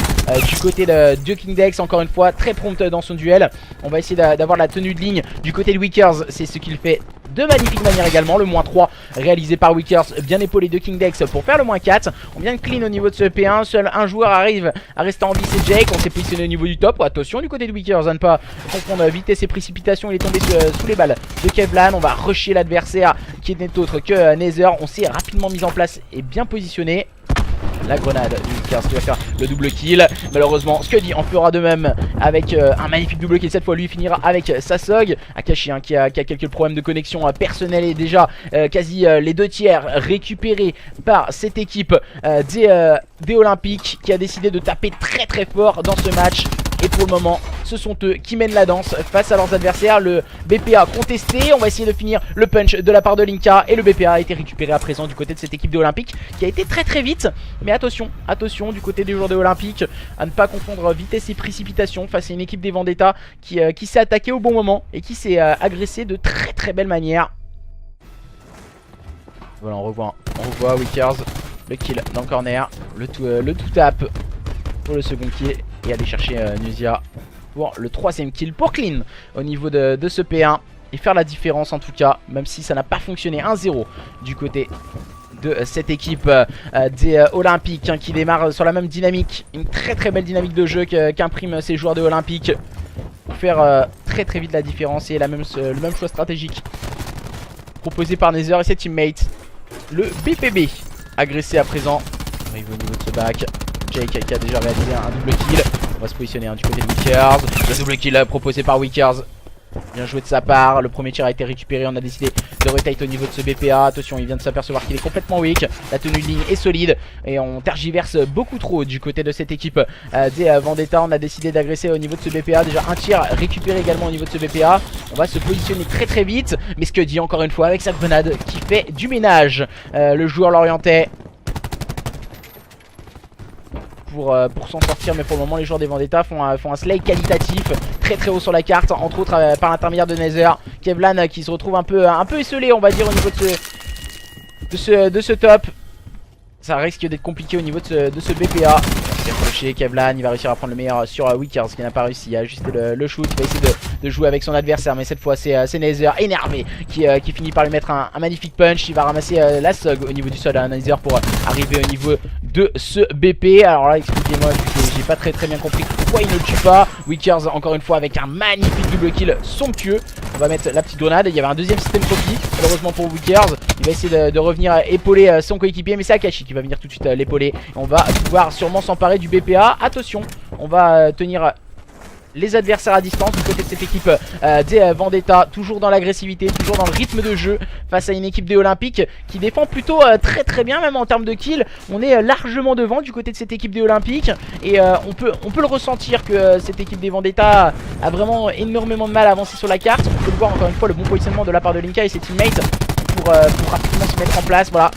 du côté de Kingdex. Encore une fois très prompt dans son duel. On va essayer d'avoir la tenue de ligne du côté de Wickers. C'est ce qu'il fait de magnifique manière également. Le -3 réalisé par Wickers, bien épaulé de KingDex pour faire le -4. On vient de clean au niveau de ce P1. Seul un joueur arrive à rester en vie, c'est Jake. On s'est positionné au niveau du top. Attention du côté de Wickers à ne pas confondre vitesse et précipitation. Il est tombé sous les balles de Kevlan. On va rusher l'adversaire qui n'est autre que Nether. On s'est rapidement mis en place et bien positionné. La grenade du Wickers qui va faire le double kill. Malheureusement Scuddy en fera de même avec un magnifique double kill. Cette fois lui finira avec Sasog. Akashi qui a quelques problèmes de connexion personnelle et déjà quasi les 2 tiers récupérés par cette équipe des Olympiques qui a décidé de taper très fort dans ce match. Et pour le moment, ce sont eux qui mènent la danse face à leurs adversaires. Le BPA contesté, on va essayer de finir le punch de la part de Linka. Et le BPA a été récupéré à présent du côté de cette équipe des Olympiques qui a été très vite. Mais attention du côté des joueurs des Olympiques à ne pas confondre vitesse et précipitation face à une équipe des Vendetta qui s'est attaquée au bon moment et qui s'est agressée de très belle manière. Voilà, on revoit Wickers, le kill dans le corner, le tout tap pour le second kill. Et aller chercher Nuzia pour le 3ème kill pour Clean au niveau de ce P1. Et faire la différence en tout cas, même si ça n'a pas fonctionné. 1-0 du côté de cette équipe des Olympiques qui démarre sur la même dynamique. Une très belle dynamique de jeu qu'impriment ces joueurs des Olympiques. Pour faire très vite la différence et le même choix stratégique proposé par Nether et ses teammates. Le BPB agressé à présent. On arrive au niveau de ce back. Jake qui a déjà réalisé un double kill. On va se positionner du côté de Wickers. Le double kill proposé par Wickers. Bien joué de sa part. Le premier tir a été récupéré. On a décidé de rotate au niveau de ce BPA. Attention, il vient de s'apercevoir qu'il est complètement weak. La tenue de ligne est solide. Et on tergiverse beaucoup trop du côté de cette équipe des Vendetta. On a décidé d'agresser au niveau de ce BPA. Déjà un tir récupéré également au niveau de ce BPA. On va se positionner très vite. Mais Scuddy encore une fois avec sa grenade qui fait du ménage. Le joueur l'orientait pour s'en sortir, mais pour le moment les joueurs des Vendetta font un slay qualitatif très haut sur la carte, entre autres par l'intermédiaire de Nether. Kevlan qui se retrouve un peu esselé on va dire au niveau de ce top. Ça risque d'être compliqué au niveau de ce BPA. Il va approcher Kevlan, il va réussir à prendre le meilleur sur Wickers qui n'a pas réussi à ajuster le shoot. Il va essayer de jouer avec son adversaire, mais cette fois c'est Nether énervé qui finit par lui mettre un magnifique punch. Il va ramasser la SOG au niveau du sol à Nether pour arriver au niveau de ce BP. Alors là expliquez-moi, j'ai pas très bien compris pourquoi il ne le tue pas. Wickers encore une fois avec un magnifique double kill somptueux. On va mettre la petite grenade. Il y avait un deuxième système copie malheureusement pour Wickers. Il va essayer de revenir épauler son coéquipier, mais c'est Akashi qui va venir tout de suite l'épauler. On va pouvoir sûrement s'emparer du BPA. Attention, on va tenir les adversaires à distance du côté de cette équipe des Vendetta, toujours dans l'agressivité, toujours dans le rythme de jeu face à une équipe des Olympiques qui défend plutôt très bien, même en termes de kills. On est largement devant du côté de cette équipe des Olympiques et on peut le ressentir que cette équipe des Vendetta a vraiment énormément de mal à avancer sur la carte. On peut le voir encore une fois, le bon positionnement de la part de Linka et ses teammates pour rapidement se mettre en place, voilà,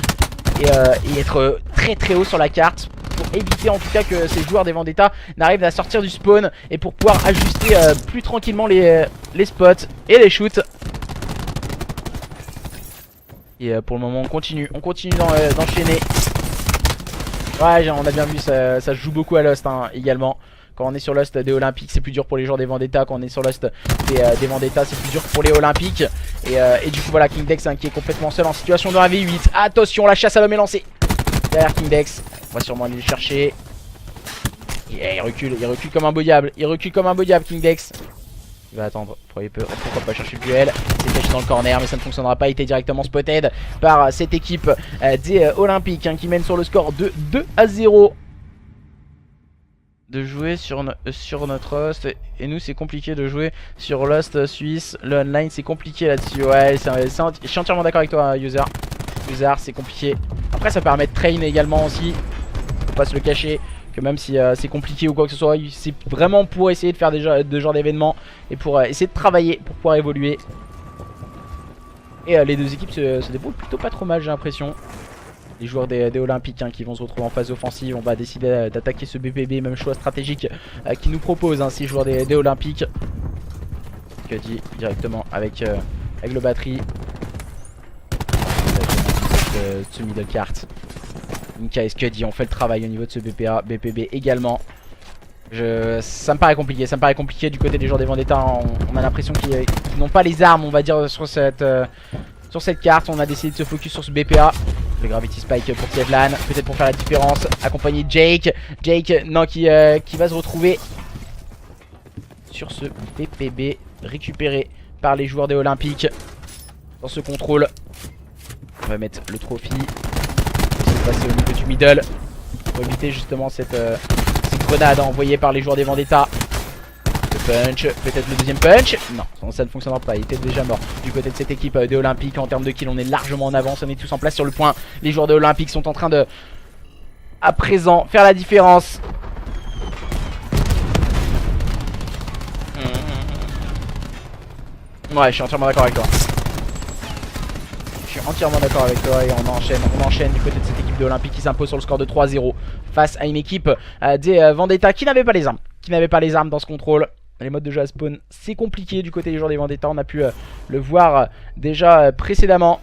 et être très haut sur la carte, pour éviter en tout cas que ces joueurs des Vendetta n'arrivent à sortir du spawn et pour pouvoir ajuster plus tranquillement les spots et les shoots. Et pour le moment on continue d'enchaîner. Ouais, on a bien vu, ça se joue beaucoup à Lost également. Quand on est sur Lost des Olympiques, c'est plus dur pour les joueurs des Vendetta. Quand on est sur Lost des Vendetta, c'est plus dur pour les Olympiques. Et du coup voilà, KingDex qui est complètement seul en situation de 1v8. Attention, la chasse à l'homme est lancée derrière KingDex. On va sûrement aller le chercher. Il recule comme un beau diable. KingDex. Il va attendre, pourquoi pas chercher le duel. C'est caché dans le corner, mais ça ne fonctionnera pas. Il était directement spotted par cette équipe des Olympiques qui mène sur le score de 2-0. De jouer sur notre host, et nous c'est compliqué de jouer sur Lost Suisse. Le online c'est compliqué là-dessus. Ouais, je suis entièrement d'accord avec toi, User, c'est compliqué. Après ça permet de train également aussi, faut pas se le cacher, que même si c'est compliqué ou quoi que ce soit, c'est vraiment pour essayer de faire de genre d'événements et pour essayer de travailler pour pouvoir évoluer. Et les deux équipes se débrouillent plutôt pas trop mal, j'ai l'impression. Les joueurs des Olympiques qui vont se retrouver en phase offensive. On va décider d'attaquer ce BPB, même choix stratégique qui nous propose ces joueurs des Olympiques. Scuddy directement avec le batterie. Ce middle cart. Linka et Scuddy ont fait le travail au niveau de ce BPA. BPB également. Ça me paraît compliqué du côté des joueurs des Vendetta. On a l'impression qu'ils n'ont pas les armes, on va dire, sur cette carte. On a décidé de se focus sur ce BPA. Le Gravity Spike pour Tiedlan, peut-être pour faire la différence, accompagné de Jake. Jake, non, qui va se retrouver sur ce BPB récupéré par les joueurs des Olympiques. Dans ce contrôle, on va mettre le trophy. On va passer au niveau du middle pour éviter justement cette grenade envoyée par les joueurs des Vendetta. Le punch, peut-être le deuxième punch. Non, ça ne fonctionnera pas, il était déjà mort. Du côté de cette équipe des Olympiques, en termes de kills, on est largement en avance. On est tous en place sur le point. Les joueurs des Olympiques sont en train de, à présent, faire la différence. Ouais, je suis entièrement d'accord avec toi. Je suis entièrement d'accord avec toi et on enchaîne du côté de cette équipe de Olympique qui s'impose sur le score de 3-0 face à une équipe des Vendetta qui n'avait pas les armes. Dans ce contrôle. Les modes de jeu à spawn, c'est compliqué du côté des joueurs des Vendetta. On a pu le voir déjà précédemment.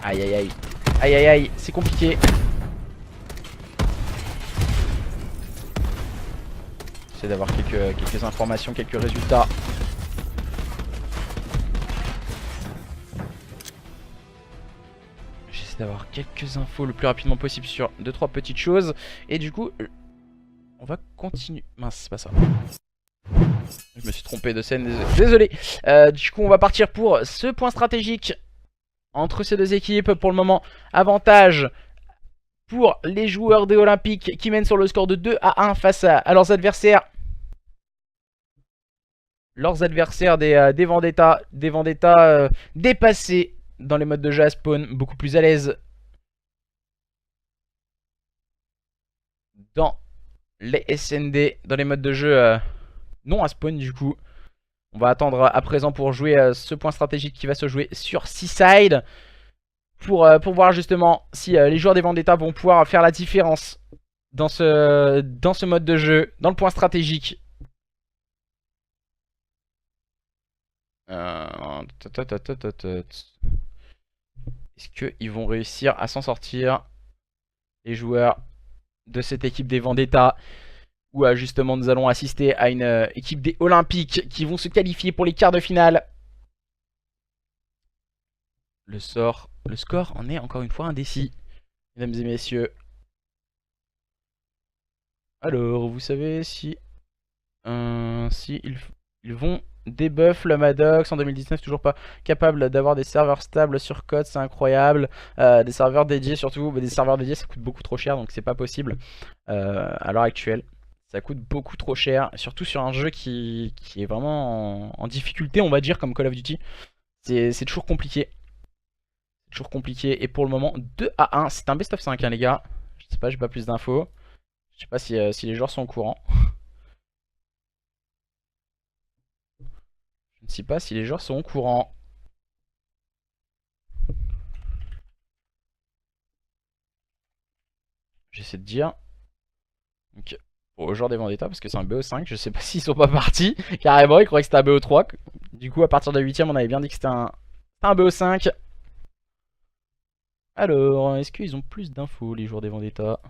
Aïe aïe aïe. Aïe aïe aïe, c'est compliqué. J'essaie d'avoir quelques informations, quelques résultats. D'avoir quelques infos le plus rapidement possible sur 2-3 petites choses. Et du coup, on va continuer. Mince, c'est pas ça. Je me suis trompé de scène, désolé. Du coup, on va partir pour ce point stratégique entre ces deux équipes. Pour le moment, avantage pour les joueurs des Olympiques qui mènent sur le score de 2-1 face à leurs adversaires. Leurs adversaires des Vendetta. Des Vendetta dépassés dans les modes de jeu à spawn, beaucoup plus à l'aise dans les SND, dans les modes de jeu non à spawn du coup. On va attendre à présent pour jouer ce point stratégique qui va se jouer sur Seaside. Pour voir justement si les joueurs des Vendetta vont pouvoir faire la différence dans ce mode de jeu, dans le point stratégique. Est-ce qu'ils vont réussir à s'en sortir, les joueurs de cette équipe des Vendetta, où justement nous allons assister à une équipe des Olympiques qui vont se qualifier pour les quarts de finale. Le score en est encore une fois indécis, mesdames et messieurs. Alors, vous savez si ils vont debuff le Maddox en 2019, toujours pas capable d'avoir des serveurs stables sur code, c'est incroyable. Des serveurs dédiés surtout, mais des serveurs dédiés ça coûte beaucoup trop cher, donc c'est pas possible à l'heure actuelle. Ça coûte beaucoup trop cher, surtout sur un jeu qui est vraiment en difficulté, on va dire, comme Call of Duty. C'est toujours compliqué. C'est toujours compliqué, et pour le moment 2-1, c'est un best of 5 hein, les gars. Je sais pas, j'ai pas plus d'infos. Je sais pas si les joueurs sont au courant. Je ne sais pas si les joueurs sont au courant. J'essaie de dire. Donc, aux joueurs des Vendetta, parce que c'est un BO5, je sais pas s'ils sont pas partis. Carrément, ils croyaient que c'était un BO3. Du coup, à partir de la 8ème, on avait bien dit que c'était un BO5. Alors, est-ce qu'ils ont plus d'infos, les joueurs des Vendetta?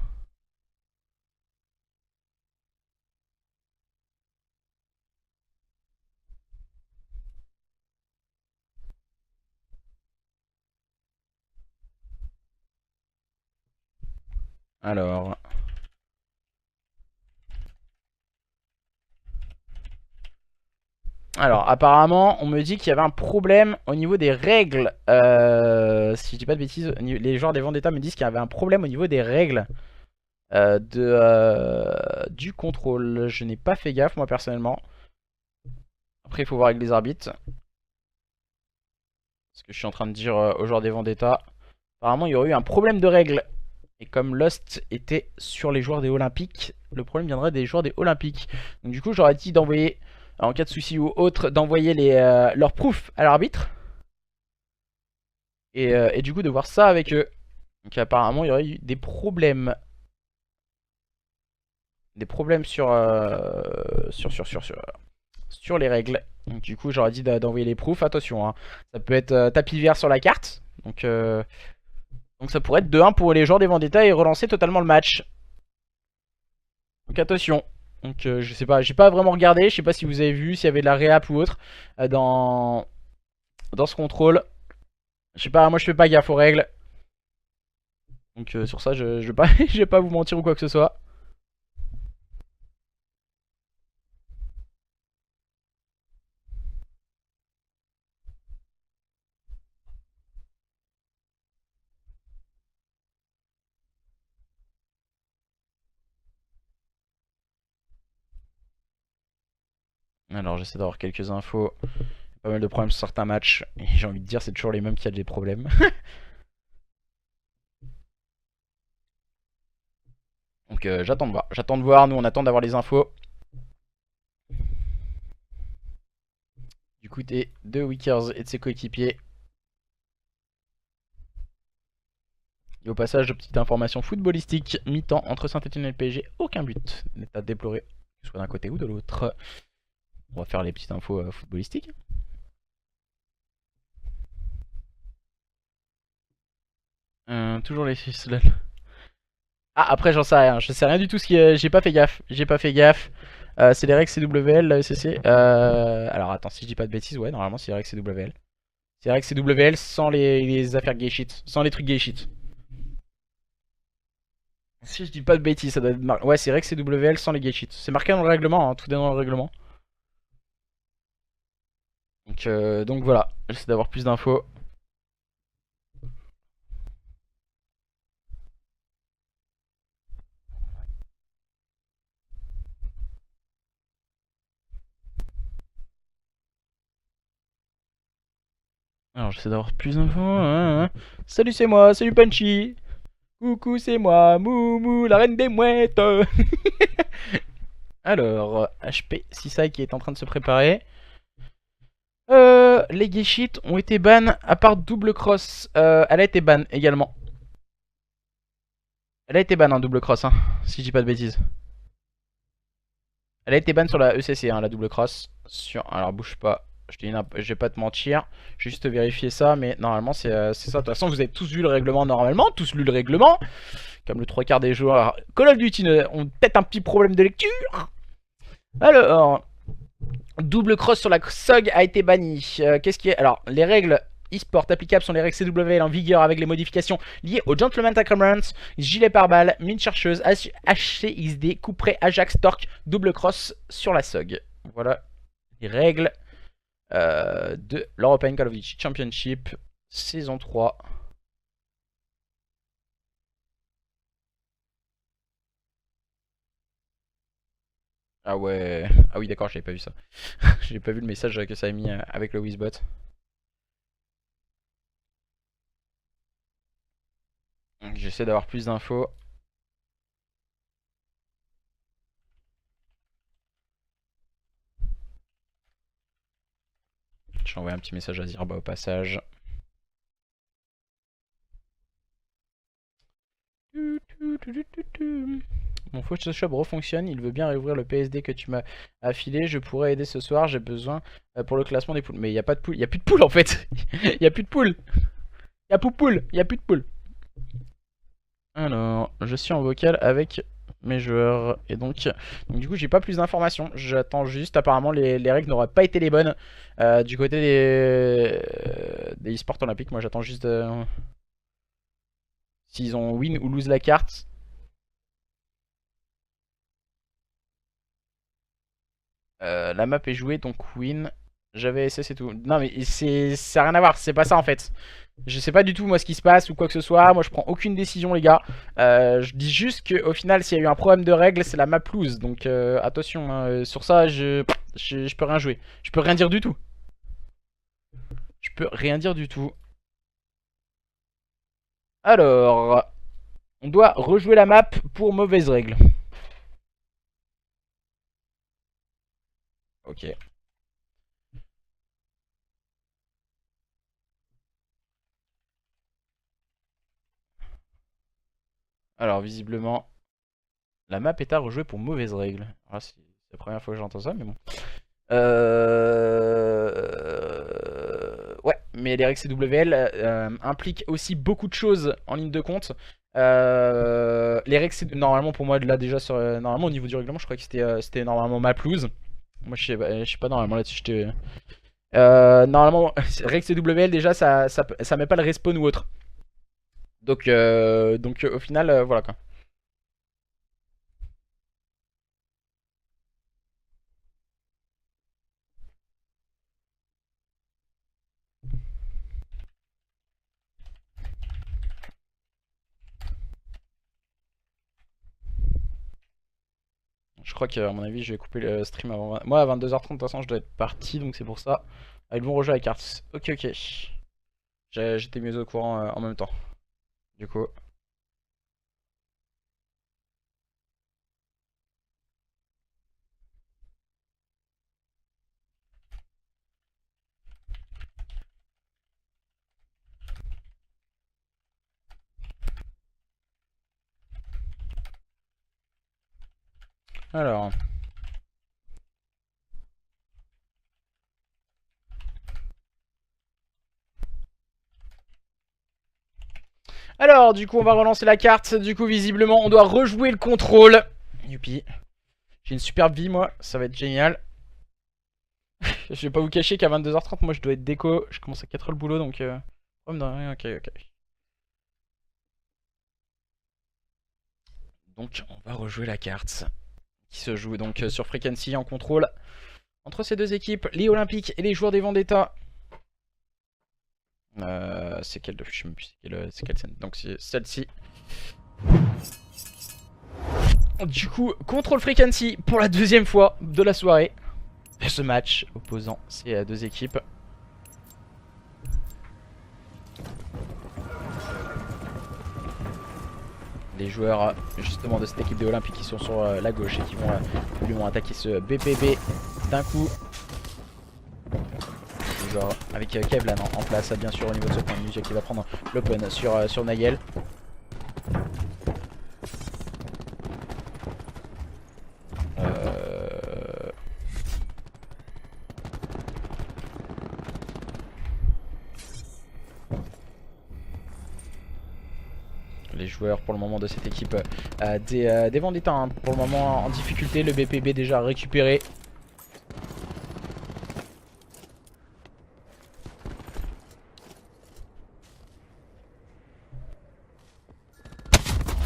Alors... apparemment, on me dit qu'il y avait un problème au niveau des règles. Si je dis pas de bêtises, les joueurs des Vendetta me disent qu'il y avait un problème au niveau des règles du contrôle. Je n'ai pas fait gaffe, moi, personnellement. Après, il faut voir avec les arbitres. Ce que je suis en train de dire aux joueurs des Vendetta. Apparemment, il y aurait eu un problème de règles. Et comme Lost était sur les joueurs des Olympiques, le problème viendrait des joueurs des Olympiques. Donc du coup, j'aurais dit d'envoyer, en cas de souci ou autre, d'envoyer leurs proofs à l'arbitre. Et du coup, de voir ça avec eux. Donc apparemment, il y aurait eu des problèmes. Des problèmes sur les règles. Donc du coup, j'aurais dit d'envoyer les proofs. Attention, hein. Ça peut être tapis vert sur la carte. Donc ça pourrait être 2-1 pour les joueurs des Vendetta et relancer totalement le match. Donc attention. Donc je sais pas, j'ai pas vraiment regardé, je sais pas si vous avez vu, s'il y avait de la réap ou autre dans ce contrôle. Je sais pas, moi je fais pas gaffe aux règles. Donc sur ça, je vais pas, je vais pas vous mentir ou quoi que ce soit. Alors j'essaie d'avoir quelques infos. Pas mal de problèmes sur certains matchs. Et j'ai envie de dire, c'est toujours les mêmes qui a des problèmes. Donc j'attends de voir. J'attends de voir. Nous, on attend d'avoir les infos. Du côté de Wickers et de ses coéquipiers. Et au passage, de petites informations footballistiques. Mi-temps entre Saint-Etienne et le PSG. Aucun but n'est à déplorer, que ce soit d'un côté ou de l'autre. On va faire les petites infos footballistiques. Toujours les 6 lol. Ah, après, j'en sais rien. Je sais rien du tout. J'ai pas fait gaffe. J'ai pas fait gaffe. C'est les règles CWL, la ECC. Alors, attends, si je dis pas de bêtises, ouais, normalement, c'est les règles CWL. C'est les règles CWL sans les affaires gay shit. Sans les trucs gay shit. Si je dis pas de bêtises, ça doit être marqué. Ouais, c'est règles CWL sans les gay shit. C'est marqué dans le règlement, hein, tout est dans le règlement. Donc voilà, j'essaie d'avoir plus d'infos. Alors j'essaie d'avoir plus d'infos. Salut, c'est moi, salut Punchy. Coucou, c'est moi, Moumou, la reine des mouettes. Alors, HP Sisai qui est en train de se préparer. Les gay shit ont été ban à part double cross. Elle a été ban également. Elle a été ban en double cross, hein, si je dis pas de bêtises. Elle a été ban sur la ECC, hein, la double cross. Alors bouge pas, je vais pas te mentir. Je vais juste vérifier ça, mais normalement c'est ça. De toute façon, vous avez tous vu le règlement normalement, tous lu le règlement. Comme le 3/4 des joueurs Call of Duty ont peut-être un petit problème de lecture. Alors, double cross sur la SOG a été banni. Qu'est-ce qui est... Alors, les règles e-sport applicables sont les règles CWL en vigueur avec les modifications liées au Gentleman Agreement, gilet pare-balles, mine chercheuse, HCXD, couperet, Ajax, Torque, double cross sur la SOG. Voilà les règles de l'European Call of Duty Championship saison 3. Ah ouais, ah oui d'accord, j'avais pas vu ça. J'ai pas vu le message que ça a mis avec le Wizbot. J'essaie d'avoir plus d'infos. Je vais envoyer un petit message à Zirba au passage. Mon Photoshop refonctionne, il veut bien réouvrir le PSD que tu m'as affilé. Je pourrais aider ce soir, j'ai besoin pour le classement des poules. Mais il n'y a pas de poule, il n'y a plus de poule en fait. Il n'y a plus de poule. Il n'y a plus de poule, il n'y a plus de poule. Alors, je suis en vocal avec mes joueurs. Et donc du coup, j'ai pas plus d'informations. J'attends juste, apparemment, les règles n'auraient pas été les bonnes du côté des e-sports olympiques. Moi, j'attends juste s'ils ont win ou lose la carte. La map est jouée, donc win. J'avais SS et tout. Non mais ça n'a rien à voir, c'est pas ça en fait. Je sais pas du tout moi ce qui se passe ou quoi que ce soit. Moi je prends aucune décision les gars. Je dis juste qu'au final s'il y a eu un problème de règles c'est la map lose. Donc attention, hein, sur ça je peux rien jouer. Je peux rien dire du tout. Je peux rien dire du tout. Alors, on doit rejouer la map pour mauvaise règle. Ok. Alors visiblement, la map est à rejouer pour mauvaise règle. Ah, c'est la première fois que j'entends ça, mais bon. Ouais, mais les règles CWL impliquent aussi beaucoup de choses en ligne de compte. Les règles, c'est normalement pour moi là déjà sur, normalement au niveau du règlement, je crois que c'était normalement ma pelouse. Moi je sais pas normalement là-dessus j'étais. Normalement règle CWL déjà ça met pas le respawn ou autre. Donc au final voilà quoi. Je crois qu'à mon avis je vais couper le stream avant moi à 22h30 de toute façon je dois être parti donc c'est pour ça. Ah, ils vont rejouer à cartes. Ok ok. J'étais mieux au courant en même temps. Du coup. Alors. Alors, du coup, on va relancer la carte. Du coup, visiblement, on doit rejouer le contrôle. Youpi. J'ai une superbe vie, moi. Ça va être génial. Je vais pas vous cacher qu'à 22h30, moi, je dois être déco. Je commence à 4h le boulot, donc... Ok, ok. Donc, on va rejouer la carte. Qui se joue donc sur Frequency en contrôle. Entre ces deux équipes, les Olympiques et les joueurs des Vendetta. C'est quelle de... Je sais même plus c'est quelle scène. Donc, c'est celle-ci. Du coup, contrôle Frequency pour la deuxième fois de la soirée. Ce match opposant ces deux équipes. Les joueurs justement de cette équipe des Olympiques qui sont sur la gauche et qui vont attaquer ce BPB d'un coup. Genre avec Kevlan en place bien sûr au niveau de ce point de vue qui va prendre l'open sur Nayel. Les joueurs pour le moment de cette équipe des Vendetta hein, pour le moment en difficulté, le BPB déjà récupéré.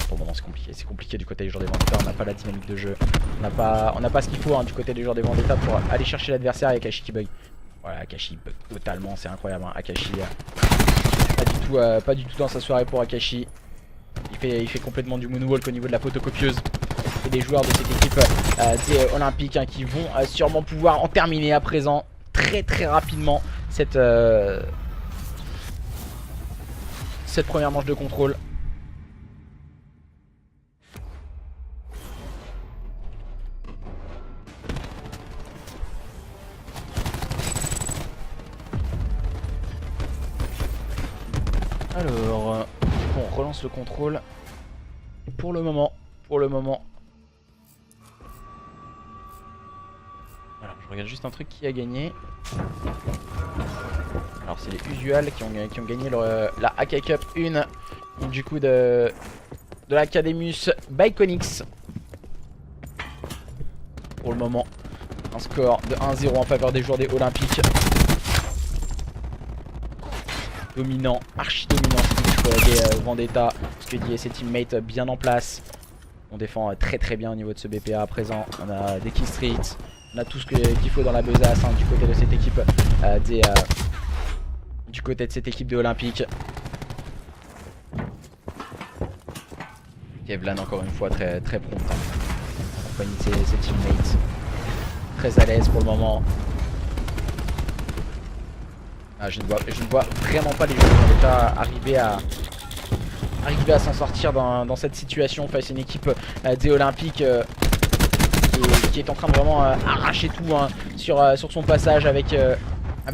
Pour le moment c'est compliqué du côté des joueurs des Vendetta, on n'a pas la dynamique de jeu, on n'a pas ce qu'il faut hein, du côté des joueurs des Vendetta pour aller chercher l'adversaire. Et Akashi qui bug. Voilà, Akashi bug totalement, c'est incroyable hein. Akashi pas du tout dans sa soirée pour Akashi. Il fait complètement du moonwalk au niveau de la photocopieuse. Et les joueurs de cette équipe des Olympiques hein, qui vont sûrement pouvoir en terminer à présent très rapidement cette première manche de contrôle. Alors, on relance le contrôle. Pour le moment. Alors, je regarde juste un truc qui a gagné. Alors, c'est les Usual qui ont gagné la AK Cup 1. Donc, du coup, de l'Academus by Conix. Pour le moment, un score de 1-0 en faveur des joueurs des Olympiques. Dominant, archi dominant des Vendetta. Skuddy et ses teammates bien en place. On défend très bien au niveau de ce BPA à présent. On a des kill streets, on a tout ce qu'il faut dans la besace hein, du côté de cette équipe du côté de cette équipe de Olympique. Kevlan encore une fois très prompt hein, en compagnie de ses teammates. Très à l'aise pour le moment. Ah, je ne vois vraiment pas les joueurs de Vendetta arriver à s'en sortir dans cette situation face à une équipe des Olympiques qui est en train de vraiment arracher tout hein, sur son passage avec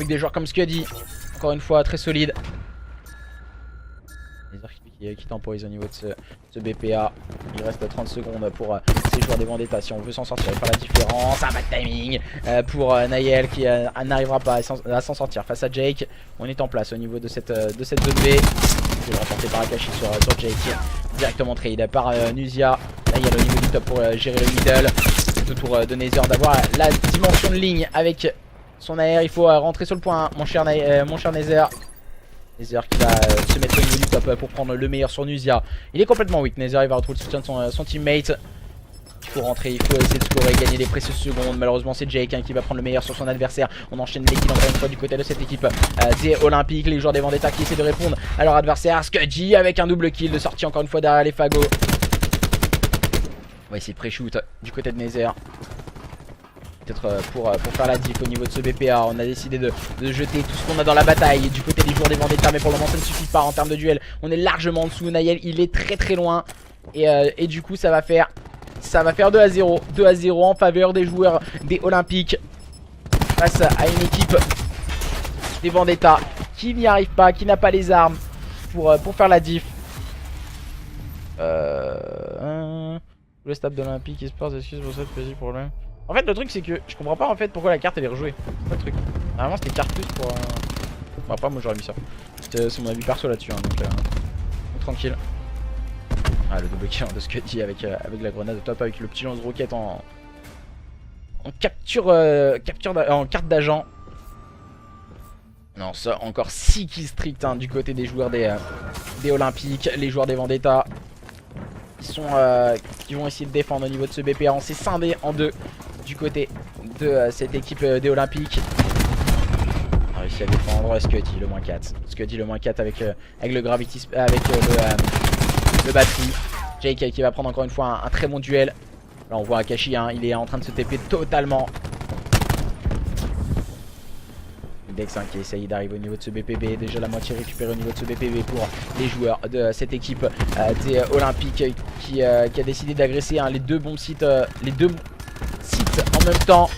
des joueurs comme Skuddy. Encore une fois très solide. Qui temporise au niveau de ce BPA. Il reste 30 secondes pour ces joueurs des Vendetta si on veut s'en sortir et faire la différence. Un bad timing pour Nayel qui n'arrivera pas à s'en sortir face à Jake. On est en place au niveau de cette zone B. C'est remporté par Akashi sur Jake. directement trade par Nuzia. Là il y a le niveau du top pour gérer le middle. C'est au tour de Nether d'avoir la dimension de ligne avec son AR. Il faut rentrer sur le point, mon cher Nether. Nether qui va se mettre au niveau du top pour prendre le meilleur sur Nuzia. Il est complètement weak, Nether, il va retrouver le soutien de son teammate. Il faut rentrer, il faut essayer de scorer, gagner des précieuses secondes. Malheureusement c'est Jake qui va prendre le meilleur sur son adversaire. On enchaîne les kills encore une fois du côté de cette équipe des Olympiques. Les joueurs des Vendetta qui essaient de répondre à leur adversaire. Scudgy avec un double kill de sortie encore une fois derrière les fagots. On va essayer de pré-shoot du côté de Nether. Peut-être pour faire la diff au niveau de ce BPA. On a décidé de jeter tout ce qu'on a dans la bataille du côté des joueurs des Vendetta. Mais pour le moment ça ne suffit pas en termes de duel. On est largement en dessous. Nayel il est très loin. Et du coup ça va faire 2 à 0. 2 à 0 en faveur des joueurs des Olympiques. Face à une équipe des Vendetta qui n'y arrive pas, qui n'a pas les armes pour faire la diff. Le stade d'Olympique Esports, excuse pour ça, petit problème. En fait le truc c'est que je comprends pas en fait pourquoi la carte elle est rejouée. C'est pas le truc. Normalement c'était carte plus pour... Bon, après moi j'aurais mis ça. C'est mon avis perso là-dessus hein, donc tranquille. Ah le double kill de Scuddy avec la grenade top avec le petit lance-roquette en capture, en carte d'agent. Non ça encore 6 kills strict hein, du côté des joueurs des Olympiques. Les joueurs des Vendetta qui vont essayer de défendre au niveau de ce BPA. On s'est scindé en deux du côté de cette équipe des Olympiques. On a réussi à défendre Scuddy le -4. Scuddy le -4 avec le Gravity, avec le batterie. Jake qui va prendre encore une fois un très bon duel. Là on voit Akashi hein, il est en train de se TP totalement. Dex hein, qui essaye d'arriver au niveau de ce BPB. Déjà la moitié récupérée au niveau de ce BPB pour les joueurs de cette équipe des Olympiques qui a décidé d'agresser hein, les deux sites en même temps.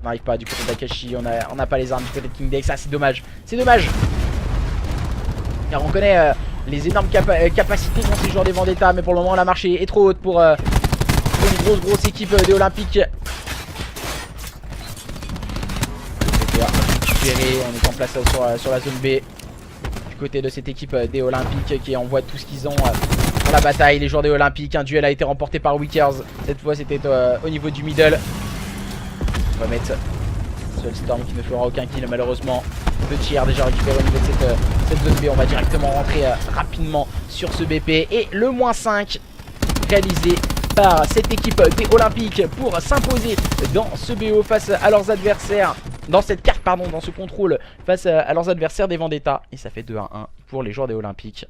On n'arrive pas du côté d'Akashi, on n'a pas les armes du côté de King Dex. Ah c'est dommage, c'est dommage. Car on connaît les énormes capacités qu'ont ces joueurs des Vendetta. Mais pour le moment la marche est trop haute pour une grosse équipe des Olympiques. On est en place sur la zone B du côté de cette équipe des Olympiques qui envoie tout ce qu'ils ont dans la bataille. Les joueurs des Olympiques, un duel a été remporté par Wickers. Cette fois c'était au niveau du middle. On va mettre Soulstorm qui ne fera aucun kill malheureusement. Le tir déjà récupéré au niveau de cette zone B. On va directement rentrer rapidement sur ce BP. Et le -5 réalisé par cette équipe des Olympiques pour s'imposer dans ce BO face à leurs adversaires. Dans cette carte pardon, dans ce contrôle face à leurs adversaires des Vendetta. Et ça fait 2 à 1 pour les joueurs des Olympiques.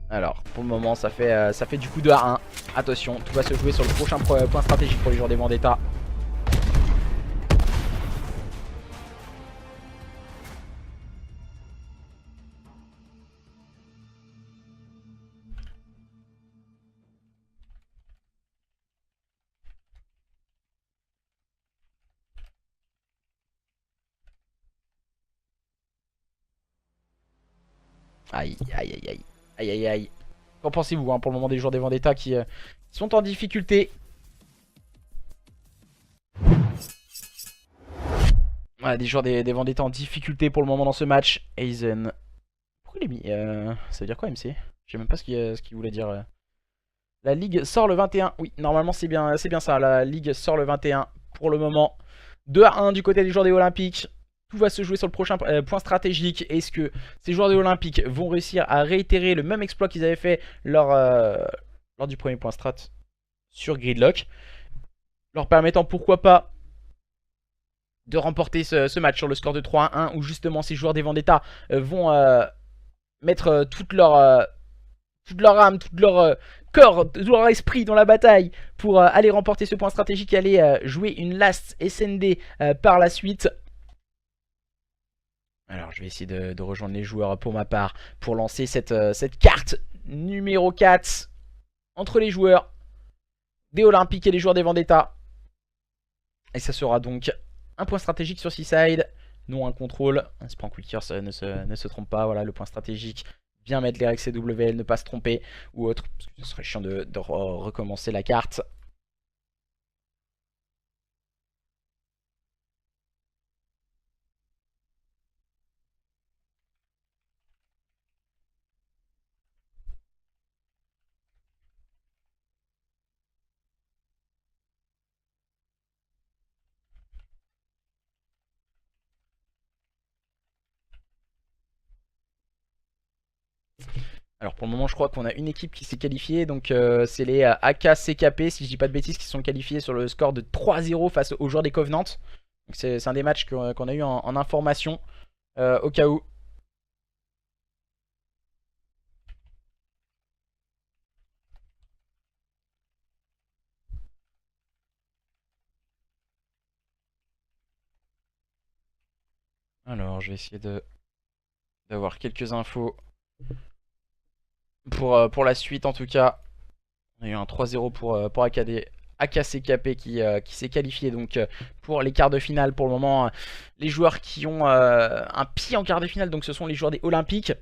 Alors pour le moment ça fait du coup 2 à 1. Attention, tout va se jouer sur le prochain point stratégique pour les joueurs des Vendetta. Aïe aïe aïe aïe. Aïe aïe aïe. Qu'en pensez-vous hein, pour le moment des joueurs des Vendetta qui sont en difficulté? Voilà, des joueurs des Vendetta en difficulté pour le moment dans ce match. Aizen. Pourquoi il est mis ça veut dire quoi MC? Je sais même pas ce qu'il voulait dire. La ligue sort le 21. Oui, normalement c'est bien ça. La ligue sort le 21 pour le moment. 2 à 1 du côté des joueurs des Olympiques. Tout va se jouer sur le prochain point stratégique. Est-ce que ces joueurs des Olympiques vont réussir à réitérer le même exploit qu'ils avaient fait lors du premier point strat sur Gridlock, leur permettant pourquoi pas de remporter ce match sur le score de 3 à 1, où justement ces joueurs des Vendetta vont mettre toute leur âme, tout leur corps, tout leur esprit dans la bataille pour aller remporter ce point stratégique et aller jouer une last SND par la suite. Alors je vais essayer de rejoindre les joueurs pour ma part pour lancer cette carte numéro 4 entre les joueurs des Olympiques et les joueurs des Vendetta. Et ça sera donc un point stratégique sur Seaside, non un contrôle. C'est pas un quicker, ça ne se trompe pas. Voilà le point stratégique. Bien mettre les RXCWL, ne pas se tromper ou autre. Parce que ce serait chiant de recommencer la carte. Alors pour le moment je crois qu'on a une équipe qui s'est qualifiée, donc c'est les AKCKP si je dis pas de bêtises, qui sont qualifiés sur le score de 3-0 face aux joueurs des Covenants. Donc c'est un des matchs qu'on a eu en information au cas où. Alors je vais essayer d'avoir quelques infos pour la suite en tout cas. On a eu un 3-0 pour AKCKP qui s'est qualifié donc pour les quarts de finale. Pour le moment, les joueurs qui ont un pied en quart de finale, donc ce sont les joueurs des Olympiques.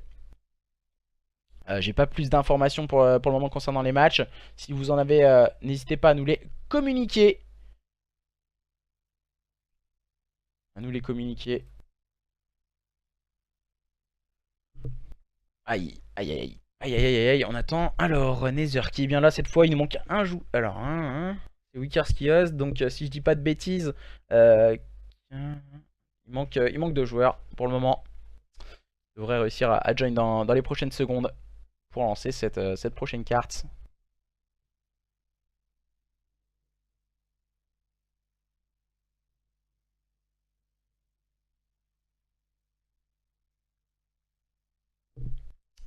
J'ai pas plus d'informations pour le moment concernant les matchs. Si vous en avez, n'hésitez pas à nous les communiquer. Aïe, aïe, aïe, aïe. Aïe aïe aïe aïe, on attend. Alors, Nether qui est bien là cette fois, il nous manque un jou. Alors, c'est Wickers qui ose, donc si je dis pas de bêtises, il manque deux joueurs pour le moment. Il devrait réussir à join dans les prochaines secondes pour lancer cette prochaine carte.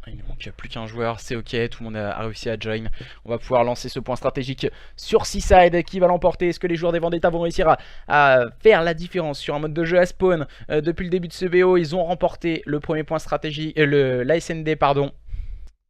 Il ne manque plus qu'un joueur, c'est ok, tout le monde a réussi à join. On va pouvoir lancer ce point stratégique sur Seaside qui va l'emporter. Est-ce que les joueurs des Vendetta vont réussir à faire la différence sur un mode de jeu à spawn? Depuis le début de ce BO, ils ont remporté le premier point stratégique, l'ASND pardon.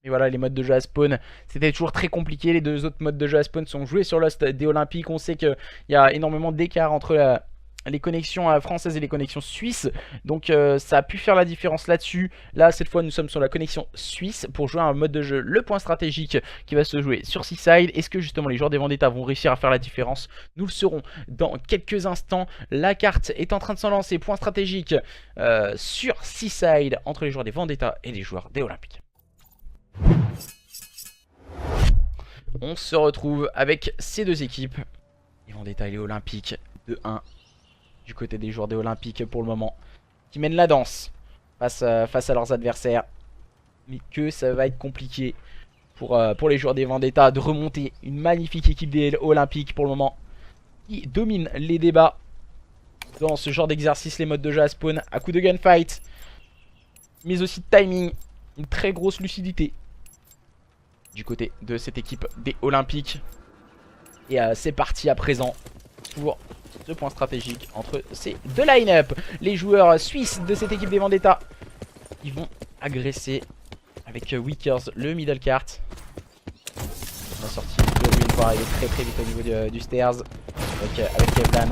Et voilà, les modes de jeu à spawn, c'était toujours très compliqué. Les deux autres modes de jeu à spawn sont joués sur Lost des Olympiques. On sait qu'il y a énormément d'écart entre les connexions françaises et les connexions suisses. Donc ça a pu faire la différence là-dessus. Là, cette fois, nous sommes sur la connexion suisse pour jouer un mode de jeu, le point stratégique qui va se jouer sur Seaside. Est-ce que justement les joueurs des Vendetta vont réussir à faire la différence? Nous le saurons dans quelques instants. La carte est en train de s'en lancer. Point stratégique sur Seaside entre les joueurs des Vendetta et les joueurs des Olympiques. On se retrouve avec ces deux équipes. Les Vendetta et les Olympiques de 1 du côté des joueurs des Olympiques pour le moment, qui mènent la danse face à leurs adversaires. Mais que ça va être compliqué pour les joueurs des Vendetta de remonter une magnifique équipe des Olympiques pour le moment, qui domine les débats dans ce genre d'exercice, les modes de jeu à spawn à coup de gunfight, mais aussi de timing, une très grosse lucidité du côté de cette équipe des Olympiques. Et c'est parti à présent pour ce point stratégique entre ces deux line-up. Les joueurs suisses de cette équipe des Vendetta qui vont agresser avec Wickers le middle cart. La sortie de une fois arriver très vite au niveau du stairs avec Kevlan.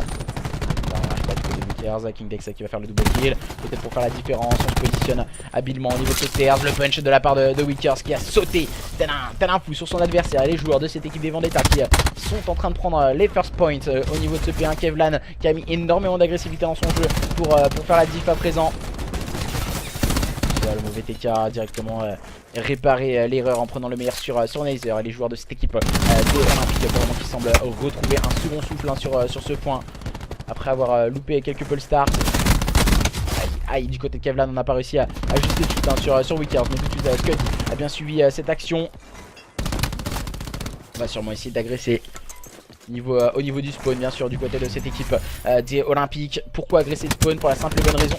King Dex qui va faire le double kill, peut-être pour faire la différence. On se positionne habilement au niveau de ce stairs. Le punch de la part de Wickers qui a sauté tel un fou sur son adversaire. Et les joueurs de cette équipe des Vendetta qui sont en train de prendre les first points au niveau de ce P1. Kevlan qui a mis énormément d'agressivité dans son jeu pour faire la diff à présent. Le mauvais TK directement réparer l'erreur en prenant le meilleur sur Nether. Et les joueurs de cette équipe des Olympiques pour le moment qui semblent retrouver un second souffle sur ce point après avoir loupé quelques pull starts. Aïe, du côté de Kevlan, on n'a pas réussi à ajuster tout de suite sur Wickers. Mais tout de suite, Scud a bien suivi cette action. On va sûrement essayer d'agresser au niveau du spawn, bien sûr, du côté de cette équipe des Olympiques. Pourquoi agresser le spawn? Pour la simple et bonne raison.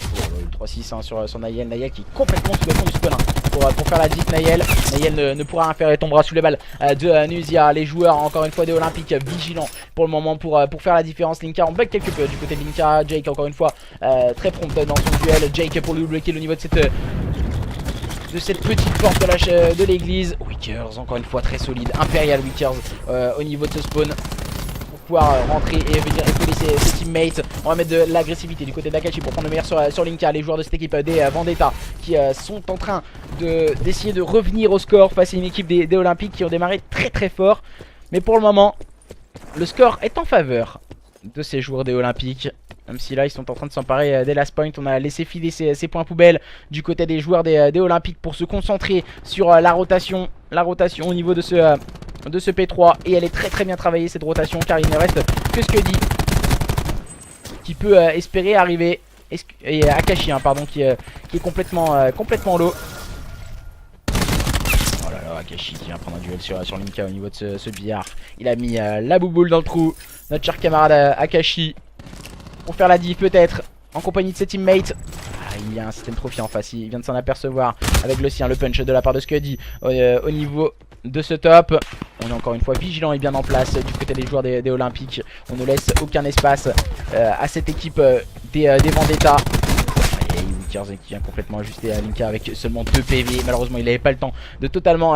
3-6 sur Nayel. Nayel qui est complètement sous le fond du spawn pour faire la diff. Nayel ne pourra rien faire et tombera sous les balles de Nuzia. Les joueurs, encore une fois, des Olympiques vigilants pour le moment pour faire la différence. Linka en bug quelque peu du côté de Linka. Jake, encore une fois, très prompt dans son duel. Jake pour le double kill au niveau de cette petite porte de l'église. Wickers, encore une fois, très solide. Imperial Wickers au niveau de ce spawn. Pouvoir rentrer et venir épauler ses teammates. On va mettre de l'agressivité du côté d'Akashi pour prendre le meilleur sur Linka. Les joueurs de cette équipe des Vendetta qui sont en train d'essayer de revenir au score face à une équipe des Olympiques qui ont démarré très fort. Mais pour le moment, le score est en faveur de ces joueurs des Olympiques. Même si là ils sont en train de s'emparer des last points. On a laissé filer ces points poubelles du côté des joueurs des Olympiques pour se concentrer sur la rotation au niveau de ce P3. Et elle est très bien travaillée cette rotation, car il ne reste que Scuddy qui peut espérer arriver. Et Akashi pardon, qui est complètement low. Akashi qui vient prendre un duel sur Linka au niveau de ce billard. Il a mis la bouboule dans le trou. Notre cher camarade Akashi pour faire la div peut-être en compagnie de ses teammates. Il y a un système trophy en face, il vient de s'en apercevoir avec le sien, le punch de la part de Scuddy au niveau de ce top. On est encore une fois vigilant et bien en place du côté des joueurs des Olympiques. On ne laisse aucun espace à cette équipe des Vendetta. Et Wickers qui vient complètement ajuster à Linka avec seulement 2 PV. Malheureusement il n'avait pas le temps de totalement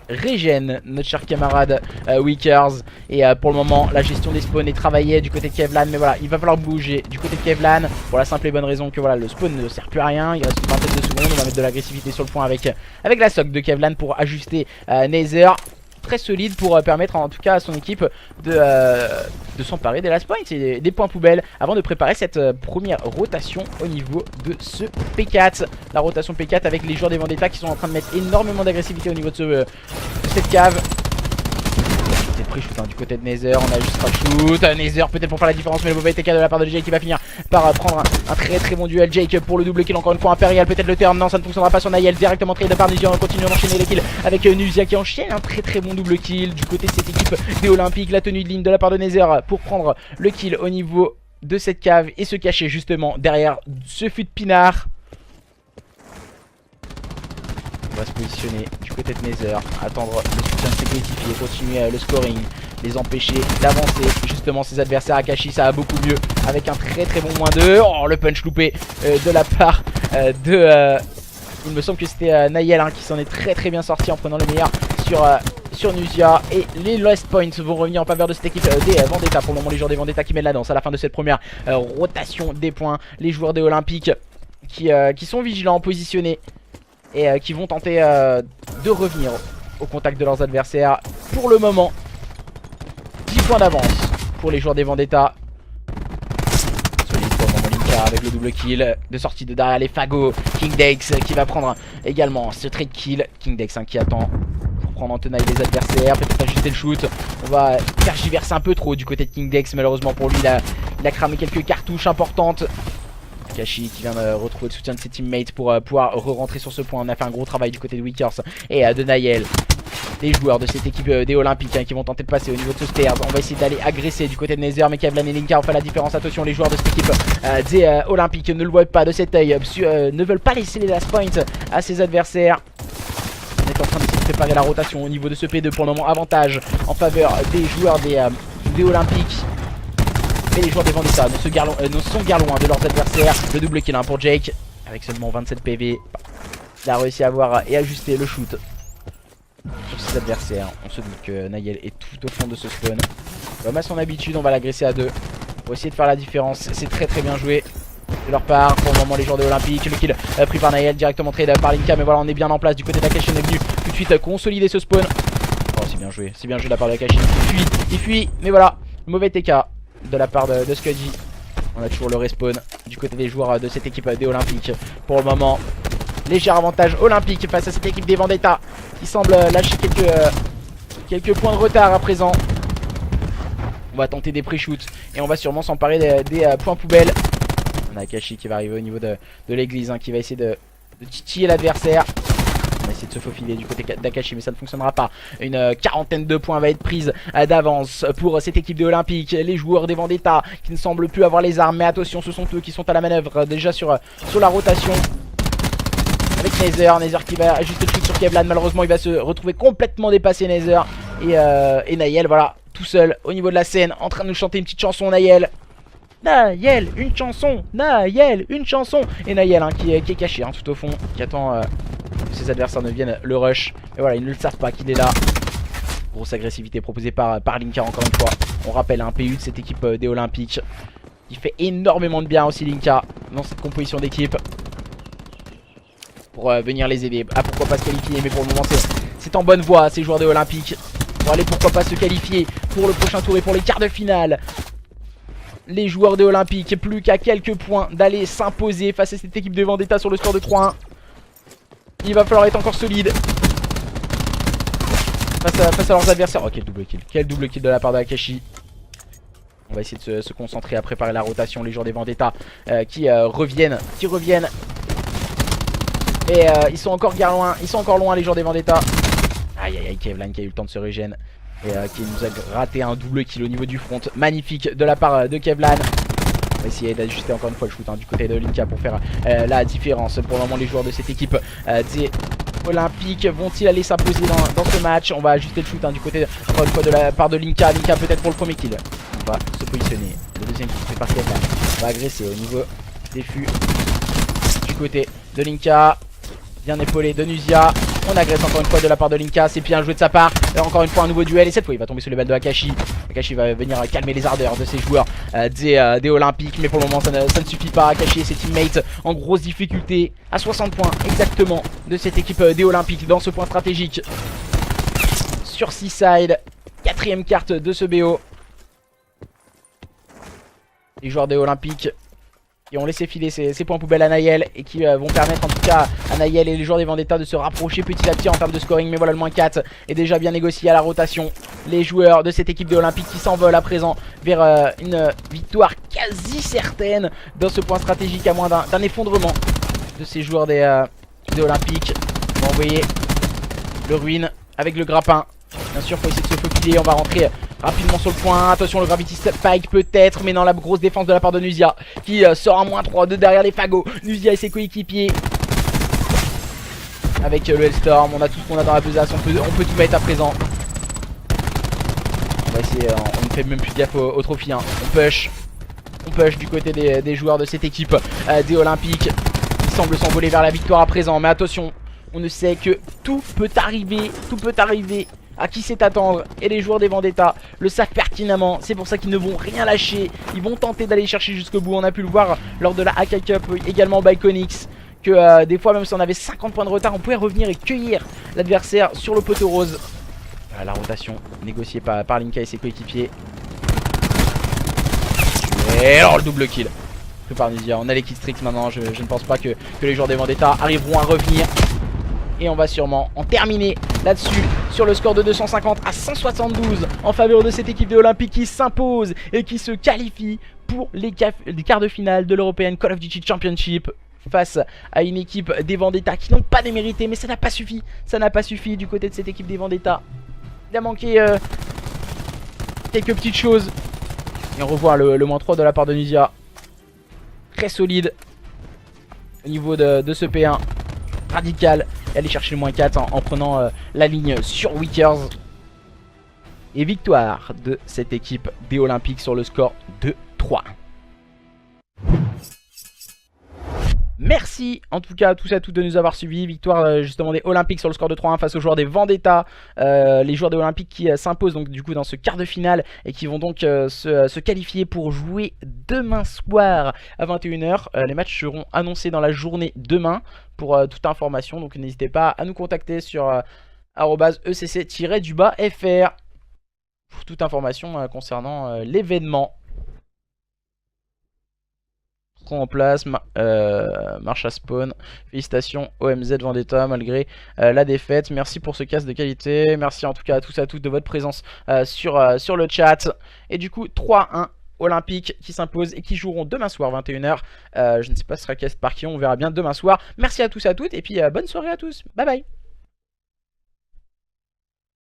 régène notre cher camarade Wickers. Et pour le moment la gestion des spawns est travaillée du côté de Kevlan. Mais voilà, il va falloir bouger du côté de Kevlan pour la simple et bonne raison que voilà, le spawn ne sert plus à rien. Il reste une vingtaine de secondes. On va mettre de l'agressivité sur le point avec la soc de Kevlan pour ajuster Nether. Très solide pour permettre en tout cas à son équipe de s'emparer des last points et des points poubelles avant de préparer cette première rotation au niveau de ce P4. La rotation P4 avec les joueurs des Vendetta qui sont en train de mettre énormément d'agressivité au niveau de cette cave. C'est pris shoot du côté de Nether, on a juste pas shoot. Nether peut-être pour faire la différence, mais le mauvais TK de la part de Jake qui va finir par prendre un très bon duel. Jake pour le double kill encore une fois. Impérial peut-être le turn, non ça ne fonctionnera pas sur Naël. Directement trade de part Nuzia, on continue d'enchaîner les kills avec Nuzia qui enchaîne un très bon double kill du côté de cette équipe des Olympiques. La tenue de ligne de la part de Nether pour prendre le kill au niveau de cette cave et se cacher justement derrière ce fut de pinard. On va se positionner du côté de Nether, attendre le soutien de ses coéquipiers, continuer le scoring, les empêcher d'avancer justement ses adversaires. Akashi ça va beaucoup mieux avec un très bon -2. Oh le punch loupé de la part il me semble que c'était Naël qui s'en est très bien sorti en prenant le meilleur sur Nuzia. Et les last points vont revenir en faveur de cette équipe des Vendetta. Pour le moment les joueurs des Vendetta qui mènent la danse à la fin de cette première rotation des points. Les joueurs des Olympiques qui sont vigilants, positionnés et qui vont tenter de revenir au contact de leurs adversaires. Pour le moment 10 points d'avance pour les joueurs des Vendetta. Solide pour le moment Linka avec le double kill de sortie de derrière les fagots. Kingdex qui va prendre également ce trade kill. Kingdex qui attend pour prendre en tenaille les adversaires, peut-être ajuster le shoot. On va tergiverser un peu trop du côté de Kingdex. Malheureusement pour lui il a cramé quelques cartouches importantes. Akashi qui vient de retrouver le soutien de ses teammates pour pouvoir re-rentrer sur ce point. On a fait un gros travail du côté de Wickers et de Naël. Les joueurs de cette équipe des Olympiques qui vont tenter de passer au niveau de ce stairs. On va essayer d'aller agresser du côté de Nether, mais Kevlan et Linka ont fait la différence. Attention, les joueurs de cette équipe des Olympiques ne le voient pas de cet œil, ne veulent pas laisser les last points à ses adversaires. On est en train d'essayer de préparer la rotation au niveau de ce P2. Pour le moment, avantage en faveur des joueurs des Olympiques. Mais les joueurs des Vendetta ne sont guère loin de leurs adversaires. Le double kill pour Jake avec seulement 27 PV. Il a réussi à avoir et ajuster le shoot sur ses adversaires. On se doute que Naël est tout au fond de ce spawn. Comme à son habitude, on va l'agresser à 2 pour essayer de faire la différence. C'est très bien joué de leur part. Pour le moment, les joueurs de l'Olympique. Le kill pris par Naël, directement trade par Linka. Mais voilà, on est bien en place du côté d'Akashi. On est venu tout de suite consolider ce spawn. Oh, c'est bien joué de la part d'Akashi. Il fuit, mais voilà, mauvais TK de la part de Scuddy. On a toujours le respawn du côté des joueurs de cette équipe des Olympiques. Pour le moment, léger avantage olympique face à cette équipe des Vendetta qui semble lâcher quelques points de retard à présent. On va tenter des pré-shoots et on va sûrement s'emparer des points poubelles. On a Akashi qui va arriver au niveau de l'église, qui va essayer de titiller l'adversaire. On va essayer de se faufiler du côté d'Akashi, mais ça ne fonctionnera pas. Une quarantaine de points va être prise d'avance pour cette équipe des Olympiques. Les joueurs des Vendetta qui ne semblent plus avoir les armes, mais attention, ce sont eux qui sont à la manœuvre déjà sur la rotation. Avec Nether qui va ajuster le shoot sur Kevlan. Malheureusement il va se retrouver complètement dépassé Nether. Et Naël, voilà, tout seul au niveau de la scène, en train de nous chanter une petite chanson. Naël, une chanson. Naël, une chanson. Et Naël qui est caché tout au fond, qui attend que ses adversaires ne viennent le rush. Et voilà, ils ne le savent pas qu'il est là. Grosse agressivité proposée par Linka encore une fois. On rappelle un PU de cette équipe des Olympiques. Il fait énormément de bien aussi Linka dans cette composition d'équipe. Pour venir les aider. Ah, pourquoi pas se qualifier, mais pour le moment c'est en bonne voie ces joueurs des Olympiques. Pour aller pourquoi pas se qualifier pour le prochain tour et pour les quarts de finale. Les joueurs des Olympiques, plus qu'à quelques points d'aller s'imposer face à cette équipe de Vendetta sur le score de 3-1. Il va falloir être encore solide face à leurs adversaires. Oh, quel double kill de la part d'Akashi. On va essayer de se concentrer à préparer la rotation. Les joueurs des Vendetta qui reviennent. Et ils sont encore loin les joueurs des Vendetta. Aïe aïe aïe, Kevlan qui a eu le temps de se régénérer et qui nous a raté un double kill au niveau du front. Magnifique de la part de Kevlan. On va essayer d'ajuster encore une fois le shoot du côté de Linka pour faire la différence. Pour le moment, les joueurs de cette équipe des Olympiques vont-ils aller s'imposer dans ce match? On va ajuster le shoot du côté encore une fois de la part de Linka. Linka peut-être pour le premier kill. On va se positionner. Le deuxième kill fait par Kevlan. On va agresser au niveau des fûts du côté de Linka. Bien épaulé de Nuzia. On agresse encore une fois de la part de Linka. C'est bien joué de sa part. Et encore une fois un nouveau duel. Et cette fois il va tomber sur les balles de Akashi. Akashi va venir calmer les ardeurs de ses joueurs des Olympiques. Mais pour le moment ça ne suffit pas. Akashi et ses teammates en grosse difficulté. À 60 points exactement de cette équipe des Olympiques. Dans ce point stratégique. Sur Seaside. 4ème carte de ce BO. Les joueurs des Olympiques qui ont laissé filer ces points poubelles à Naël et qui vont permettre en tout cas à Naël et les joueurs des Vendetta de se rapprocher petit à petit en termes de scoring. Mais voilà, le moins 4 est déjà bien négocié à la rotation. Les joueurs de cette équipe des Olympiques qui s'envolent à présent vers une victoire quasi certaine dans ce point stratégique à moins d'un effondrement de ces joueurs des Olympiques. On va envoyer le ruine avec le grappin. Bien sûr, faut essayer de se faufiler. On va rentrer rapidement sur le point. Attention, le Gravity Spike peut-être. Mais non, la grosse défense de la part de Nuzia qui sort un -3 de derrière les fagots. Nuzia et ses coéquipiers. Avec le Hellstorm, on a tout ce qu'on a dans la besace. On peut tout mettre à présent. On va essayer. On ne fait même plus gaffe au trophy. On push. On push du côté des joueurs de cette équipe des Olympiques. Ils semblent s'envoler vers la victoire à présent. Mais attention, on ne sait que tout peut arriver. Tout peut arriver. À qui c'est attendre, et les joueurs des Vendetta le savent pertinemment. C'est pour ça qu'ils ne vont rien lâcher. Ils vont tenter d'aller chercher jusqu'au bout. On a pu le voir lors de la AK Cup également by Konix, que des fois même si on avait 50 points de retard, on pouvait revenir et cueillir l'adversaire sur le poteau rose. La rotation négociée par Linka et ses coéquipiers. Et alors le double kill par Nuzia. On a les killstreaks maintenant. Je ne pense pas que les joueurs des Vendetta arriveront à revenir. Et on va sûrement en terminer là-dessus sur le score de 250 à 172 en faveur de cette équipe des Olympiques qui s'impose et qui se qualifie pour les quarts de finale de l'European Call of Duty Championship face à une équipe des Vendetta qui n'ont pas démérité. Mais ça n'a pas suffi. Ça n'a pas suffi du côté de cette équipe des Vendetta. Il a manqué quelques petites choses. Et on revoit le -3 de la part de Nuzia. Très solide au niveau de ce P1. Radical. Et aller chercher le -4 en prenant la ligne sur Wickers. Et victoire de cette équipe des Olympiques sur le score de 3. Merci en tout cas à tous et à toutes de nous avoir suivis. Victoire justement des Olympiques sur le score de 3-1 face aux joueurs des Vendetta. Les joueurs des Olympiques qui s'imposent donc du coup dans ce quart de finale et qui vont donc se qualifier pour jouer demain soir à 21 h. Les matchs seront annoncés dans la journée demain pour toute information. Donc n'hésitez pas à nous contacter sur @ecc-fr pour toute information concernant l'événement. En place, marche à spawn. Félicitations OMZ Vendetta malgré la défaite. Merci pour ce cast de qualité. Merci en tout cas à tous et à toutes de votre présence sur le chat. Et du coup 3-1 Olympique qui s'impose et qui joueront demain soir 21 h. Je ne sais pas ce sera cast par qui, on verra bien demain soir. Merci à tous et à toutes et puis bonne soirée à tous. Bye bye.